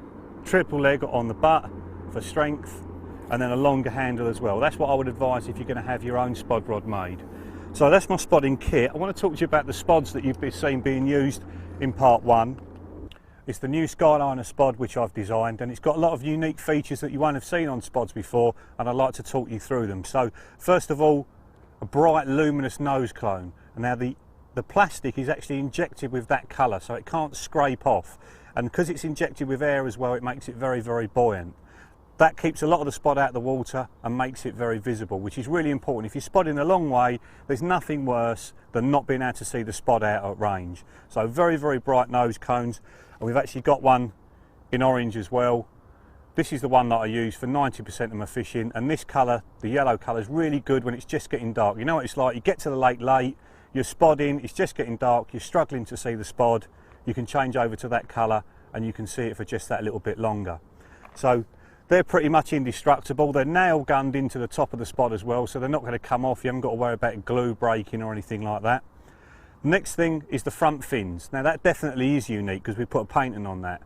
triple leg on the butt for strength, and then a longer handle as well. That's what I would advise if you're going to have your own spod rod made. So that's my spodding kit. I want to talk to you about the spods that you've seen being used in part 1. It's the new Skyliner spod which I've designed, and it's got a lot of unique features that you won't have seen on spods before, and I'd like to talk you through them. So first of all, a bright luminous nose cone. And now the plastic is actually injected with that colour, so it can't scrape off, and because it's injected with air as well, it makes it very, very buoyant. That keeps a lot of the spod out of the water and makes it very visible, which is really important. If you're spodding a long way, there's nothing worse than not being able to see the spod out at range. So very, very bright nose cones, and we've actually got one in orange as well. This is the one that I use for 90% of my fishing, and this colour, the yellow colour, is really good when it's just getting dark. You know what it's like, you get to the lake late, you're spodding, it's just getting dark, you're struggling to see the spod, you can change over to that colour and you can see it for just that little bit longer. So they're pretty much indestructible. They're nail gunned into the top of the spod as well, so they're not going to come off. You haven't got to worry about glue breaking or anything like that. Next thing is the front fins. Now that definitely is unique because we put a painting on that.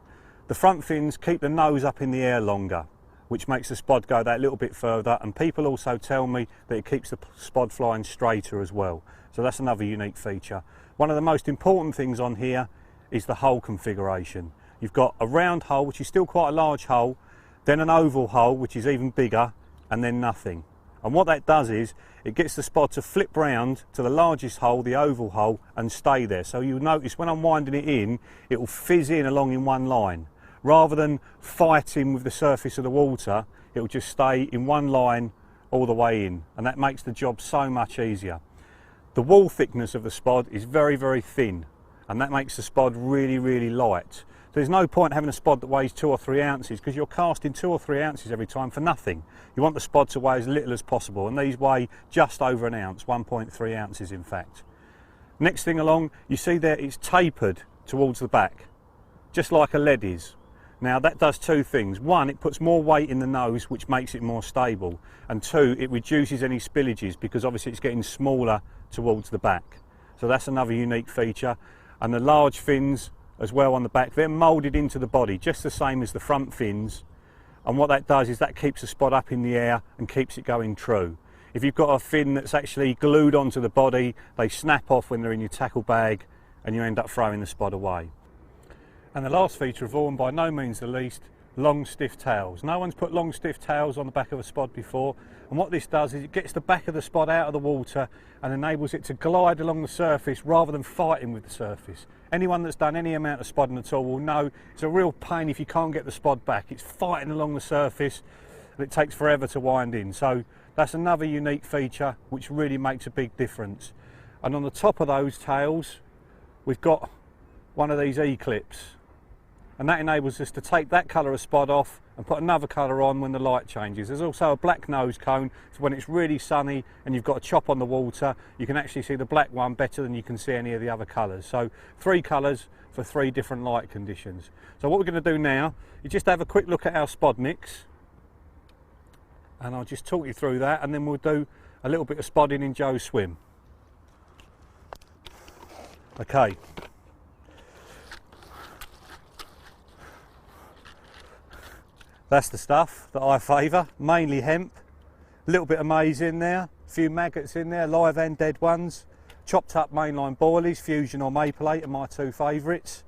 The front fins keep the nose up in the air longer, which makes the spod go that little bit further, and people also tell me that it keeps the spod flying straighter as well. So that's another unique feature. One of the most important things on here is the hole configuration. You've got a round hole, which is still quite a large hole, then an oval hole, which is even bigger, and then nothing. And what that does is it gets the spod to flip round to the largest hole, the oval hole, and stay there. So you'll notice when I'm winding it in, it will fizz in along in one line. Rather than fighting with the surface of the water, it will just stay in one line all the way in, and that makes the job so much easier. The wall thickness of the spod is very, very thin, and that makes the spod really, really light. There's no point having a spod that weighs 2 or 3 ounces because you're casting 2 or 3 ounces every time for nothing. You want the spod to weigh as little as possible, and these weigh just over an ounce, 1.3 ounces in fact. Next thing along, you see there it's tapered towards the back, just like a lead is. Now that does 2 things. 1, it puts more weight in the nose, which makes it more stable, and 2, it reduces any spillages because obviously it's getting smaller towards the back. So that's another unique feature. And the large fins as well on the back, they're moulded into the body just the same as the front fins, and what that does is that keeps the spot up in the air and keeps it going true. If you've got a fin that's actually glued onto the body, they snap off when they're in your tackle bag and you end up throwing the spot away. And the last feature of all, and by no means the least, long stiff tails. No one's put long stiff tails on the back of a spot before, and what this does is it gets the back of the spot out of the water and enables it to glide along the surface rather than fighting with the surface. Anyone that's done any amount of spodding at all will know it's a real pain if you can't get the spot back. It's fighting along the surface and it takes forever to wind in. So that's another unique feature which really makes a big difference. And on the top of those tails we've got one of these E-clips, and that enables us to take that colour of spot off and put another colour on when the light changes. There's also a black nose cone, so when it's really sunny and you've got a chop on the water, you can actually see the black one better than you can see any of the other colours. So 3 colours for 3 different light conditions. So what we're going to do now is just have a quick look at our spod mix, and I'll just talk you through that, and then we'll do a little bit of spodding in Joe's swim. Okay. That's the stuff that I favour, mainly hemp, a little bit of maize in there, a few maggots in there, live and dead ones, chopped up mainline boilies, fusion or maplate are my 2 favourites,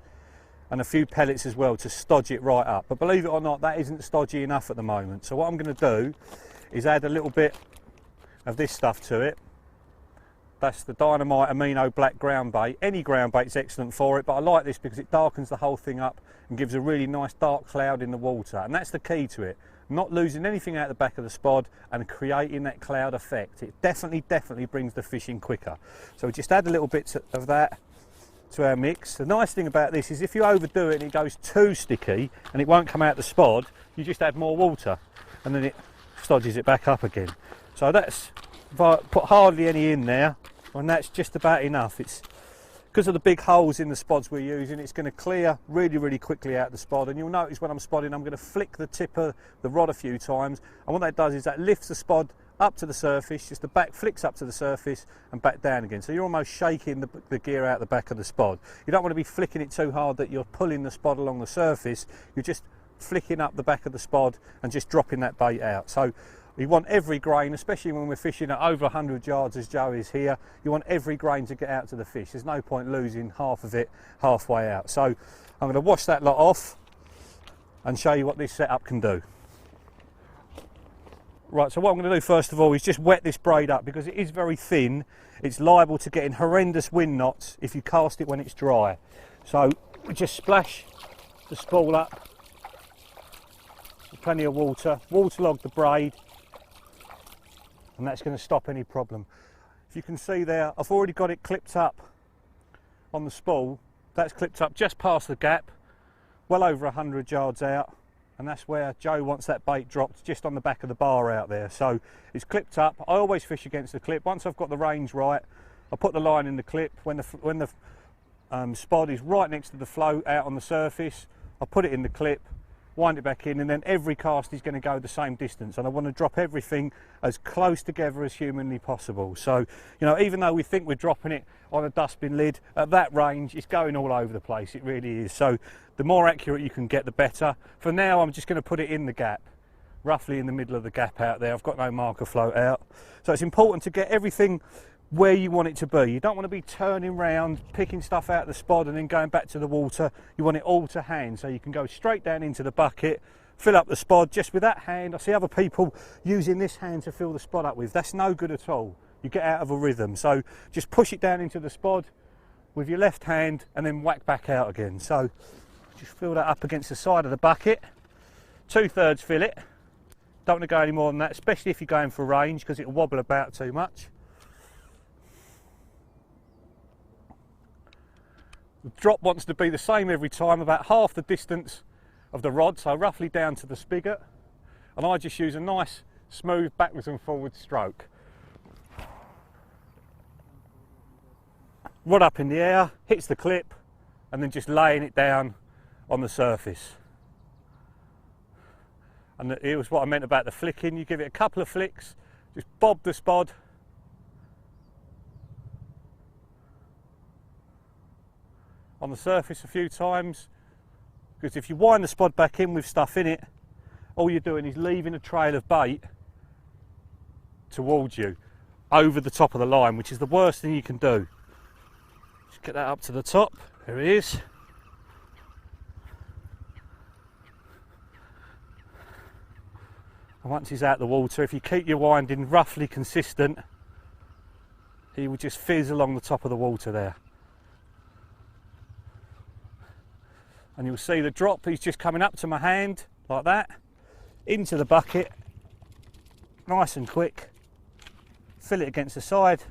and a few pellets as well to stodge it right up. But believe it or not, that isn't stodgy enough at the moment. So what I'm going to do is add a little bit of this stuff to it. That's the Dynamite Amino Black ground bait. Any ground bait's excellent for it, but I like this because it darkens the whole thing up and gives a really nice dark cloud in the water, and that's the key to it. Not losing anything out the back of the spod and creating that cloud effect. It definitely brings the fish in quicker. So we just add a little bit of that to our mix. The nice thing about this is if you overdo it and it goes too sticky and it won't come out the spod, you just add more water and then it stodges it back up again. So that's, if I put hardly any in there, and that's just about enough. It's because of the big holes in the spods we're using, it's going to clear really quickly out the spod, and you'll notice when I'm spodding I'm going to flick the tip of the rod a few times, and what that does is that lifts the spod up to the surface, just the back flicks up to the surface and back down again, so you're almost shaking the gear out the back of the spod. You don't want to be flicking it too hard that you're pulling the spod along the surface, you're just flicking up the back of the spod and just dropping that bait out. So you want every grain, especially when we're fishing at over 100 yards as Joe is here, you want every grain to get out to the fish. There's no point losing half of it halfway out. So I'm going to wash that lot off and show you what this setup can do. Right, so what I'm going to do first of all is just wet this braid up because it is very thin. It's liable to get in horrendous wind knots if you cast it when it's dry. So we just splash the spool up with plenty of water, waterlog the braid, and that's going to stop any problem. If you can see there, I've already got it clipped up on the spool. That's clipped up just past the gap, well over 100 yards out, and that's where Joe wants that bait dropped, just on the back of the bar out there. So it's clipped up. I always fish against the clip. Once I've got the range right, I put the line in the clip. When the spod is right next to the float out on the surface, I put it in the clip, wind it back in, and then every cast is going to go the same distance, and I want to drop everything as close together as humanly possible. So, you know, even though we think we're dropping it on a dustbin lid, at that range it's going all over the place, it really is. So the more accurate you can get, the better. For now I'm just going to put it in the gap, roughly in the middle of the gap out there. I've got no marker float out, so it's important to get everything where you want it to be. You don't want to be turning round, picking stuff out of the spod and then going back to the water. You want it all to hand, so you can go straight down into the bucket, fill up the spod just with that hand. I see other people using this hand to fill the spod up with. That's no good at all. You get out of a rhythm. So just push it down into the spod with your left hand and then whack back out again. So just fill that up against the side of the bucket. 2/3 fill it. Don't want to go any more than that, especially if you're going for range, because it'll wobble about too much. The drop wants to be the same every time, about half the distance of the rod, so roughly down to the spigot, and I just use a nice smooth backwards and forwards stroke. Rod up in the air, hits the clip, and then just laying it down on the surface. And it was what I meant about the flicking. You give it a couple of flicks, just bob the spod, on the surface a few times, because if you wind the spod back in with stuff in it all you're doing is leaving a trail of bait towards you over the top of the line, which is the worst thing you can do. Just get that up to the top. There he is. And once he's out of the water, if you keep your winding roughly consistent, he will just fizz along the top of the water there. And you'll see the drop, he's just coming up to my hand, like that, into the bucket, nice and quick. Fill it against the side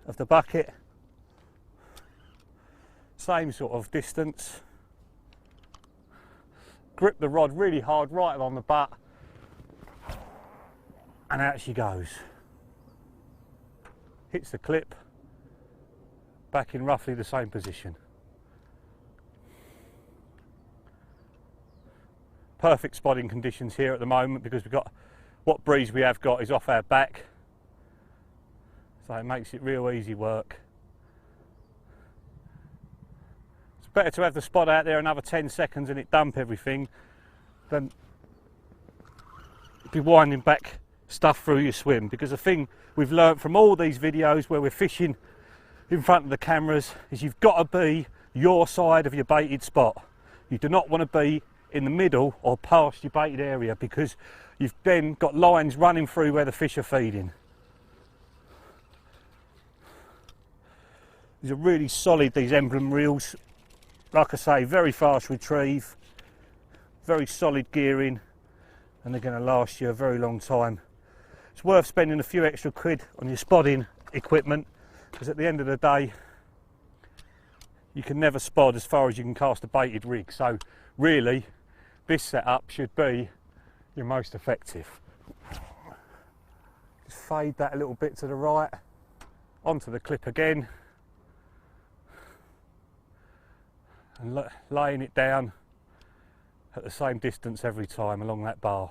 of the bucket, same sort of distance. Grip the rod really hard right along the butt, and out she goes. Hits the clip, back in roughly the same position. Perfect spotting conditions here at the moment because we've got, what breeze we have got is off our back, so it makes it real easy work. It's better to have the spot out there another 10 seconds and it dump everything than be winding back stuff through your swim, because the thing we've learnt from all these videos where we're fishing in front of the cameras is you've got to be your side of your baited spot. You do not want to be in the middle or past your baited area, because you've then got lines running through where the fish are feeding. These are really solid, these emblem reels. Like I say, very fast retrieve, very solid gearing, and they're going to last you a very long time. It's worth spending a few extra quid on your spotting equipment, because at the end of the day you can never spot as far as you can cast a baited rig. So really this setup should be your most effective. Just fade that a little bit to the right, onto the clip again, and laying it down at the same distance every time along that bar.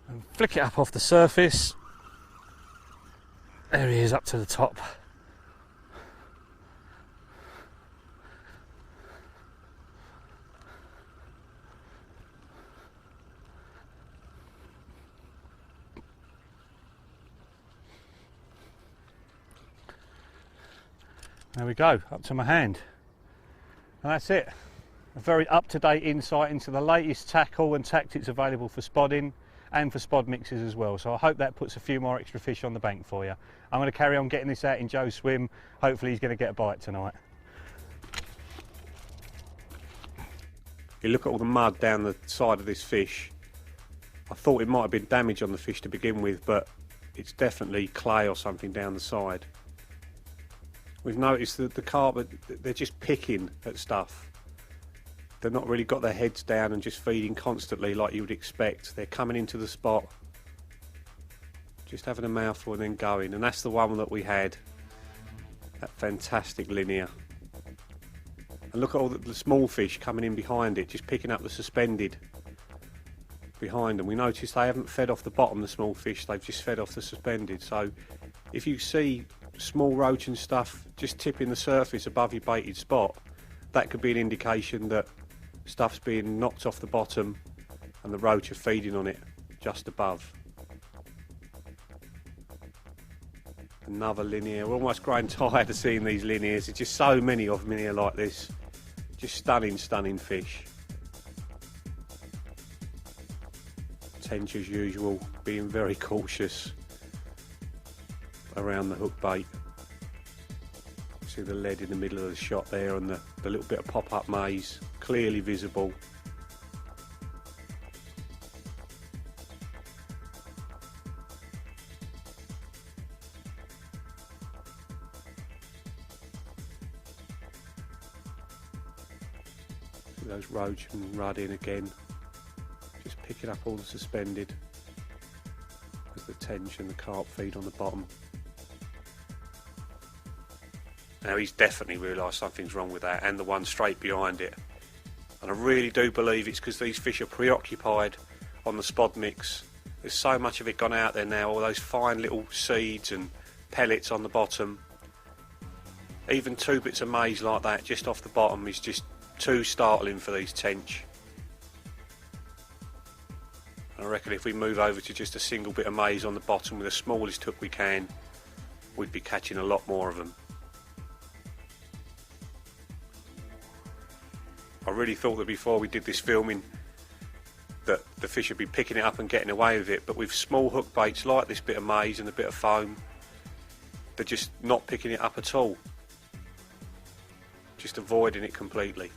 And flick it up off the surface. There he is, up to the top. There we go, up to my hand. And that's it. A very up-to-date insight into the latest tackle and tactics available for spodding and for spod mixes as well. So I hope that puts a few more extra fish on the bank for you. I'm going to carry on getting this out in Joe's swim. Hopefully he's going to get a bite tonight. You look at all the mud down the side of this fish. I thought it might have been damage on the fish to begin with, but it's definitely clay or something down the side. We've noticed that the carp, they're just picking at stuff. They've not really got their heads down and just feeding constantly like you would expect. They're coming into the spot, just having a mouthful and then going. And that's the one that we had, that fantastic linear. And look at all the small fish coming in behind it, just picking up the suspended behind them. We noticed they haven't fed off the bottom, the small fish, they've just fed off the suspended. So if you see small roach and stuff just tipping the surface above your baited spot, that could be an indication that stuff's being knocked off the bottom and the roach are feeding on it just above. Another linear. We're almost growing tired of seeing these linears. There's just so many of them in here like this. Just stunning, stunning fish. Tench as usual, being very cautious around the hook bait. See the lead in the middle of the shot there, and the little bit of pop-up maize clearly visible. See those roach and rudd in again, just picking up all the suspended as the tench and the carp feed on the bottom. Now he's definitely realised something's wrong with that, and the one straight behind it. And I really do believe it's because these fish are preoccupied on the spod mix. There's so much of it gone out there now, all those fine little seeds and pellets on the bottom. Even 2 bits of maize like that just off the bottom is just too startling for these tench. And I reckon if we move over to just a single bit of maize on the bottom with the smallest hook we can, we'd be catching a lot more of them. I really thought that before we did this filming that the fish would be picking it up and getting away with it, but with small hook baits like this bit of maize and a bit of foam, they're just not picking it up at all, just avoiding it completely.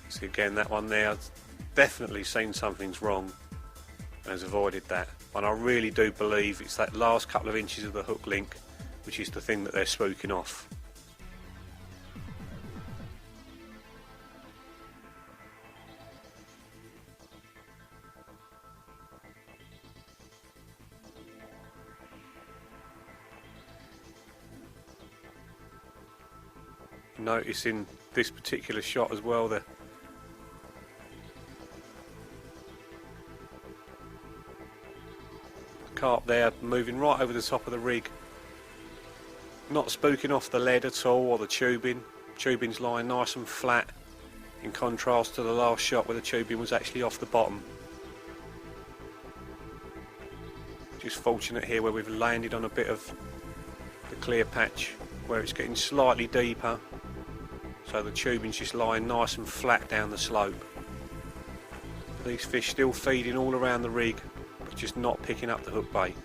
See again, that one there, I've definitely seen something's wrong and has avoided that. And I really do believe it's that last couple of inches of the hook link which is the thing that they're spooking off. Notice in this particular shot as well, the carp there moving right over the top of the rig, not spooking off the lead at all or the tubing. Tubing's lying nice and flat, in contrast to the last shot where the tubing was actually off the bottom. Just fortunate here where we've landed on a bit of the clear patch where it's getting slightly deeper, so the tubing's just lying nice and flat down the slope. These fish still feeding all around the rig, but just not picking up the hook bait.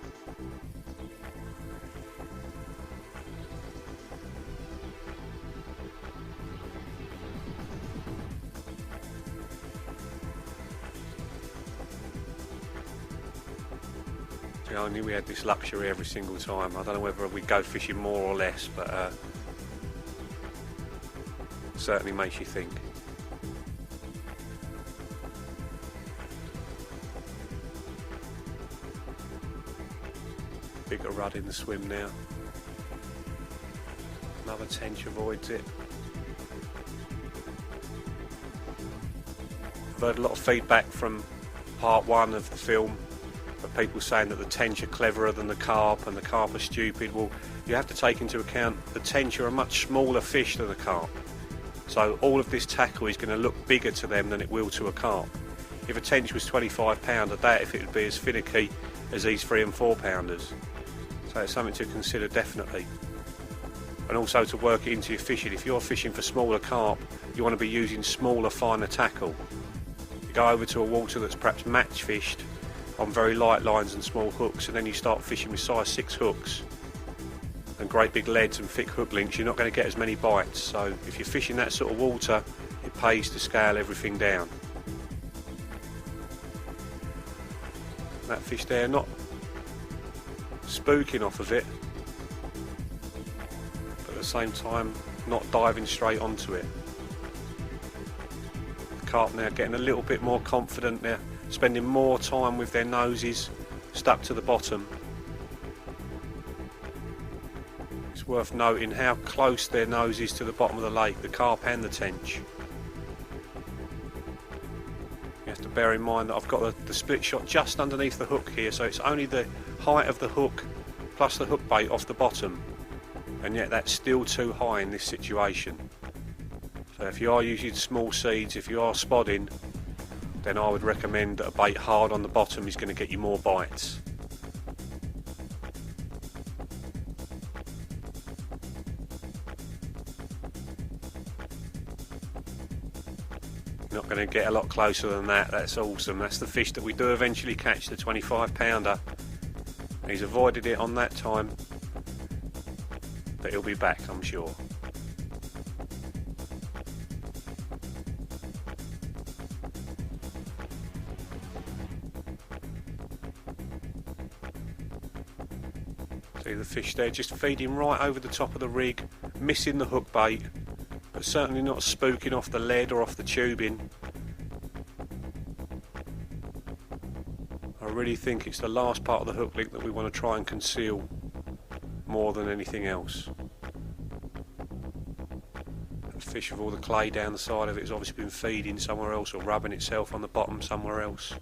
See, I knew we had this luxury every single time. I don't know whether we go fishing more or less, but certainly makes you think. Bigger rud in the swim now. Another tench avoids it. I've heard a lot of feedback from part one of the film of people saying that the tench are cleverer than the carp and the carp are stupid. Well, you have to take into account the tench are a much smaller fish than the carp. So all of this tackle is going to look bigger to them than it will to a carp. If a tench was 25 pound, I doubt if it would be as finicky as these 3 and 4 pounders. So it's something to consider definitely. And also to work it into your fishing. If you're fishing for smaller carp, you want to be using smaller, finer tackle. You go over to a water that's perhaps match fished on very light lines and small hooks, and then you start fishing with size 6 hooks and great big leads and thick hook links, you're not going to get as many bites. So if you're fishing that sort of water, it pays to scale everything down. That fish there, not spooking off of it, but at the same time not diving straight onto it. The carp now getting a little bit more confident, they're spending more time with their noses stuck to the bottom. It's worth noting how close their nose is to the bottom of the lake, the carp and the tench. You have to bear in mind that I've got the split shot just underneath the hook here, so it's only the height of the hook plus the hook bait off the bottom, and yet that's still too high in this situation. So if you are using small seeds, if you are spodding, then I would recommend that a bait hard on the bottom is going to get you more bites. Not going to get a lot closer than that. That's awesome. That's the fish that we do eventually catch, the 25 pounder. He's avoided it on that time, but he'll be back, I'm sure. See the fish there just feeding right over the top of the rig, missing the hook bait, but certainly not spooking off the lead or off the tubing. I really think it's the last part of the hook link that we want to try and conceal more than anything else. That fish with all the clay down the side of it has obviously been feeding somewhere else or rubbing itself on the bottom somewhere else.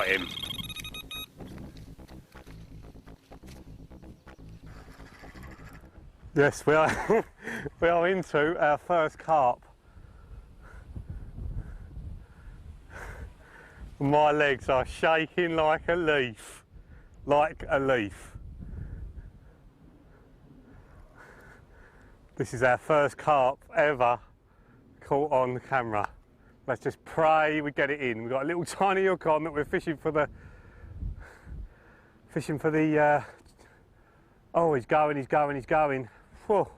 got him. Yes, we are, we are into our first carp. My legs are shaking like a leaf, like a leaf. This is our first carp ever caught on camera. Let's just pray we get it in. We've got a little tiny hook on that we're fishing for the, oh, he's going. Whew.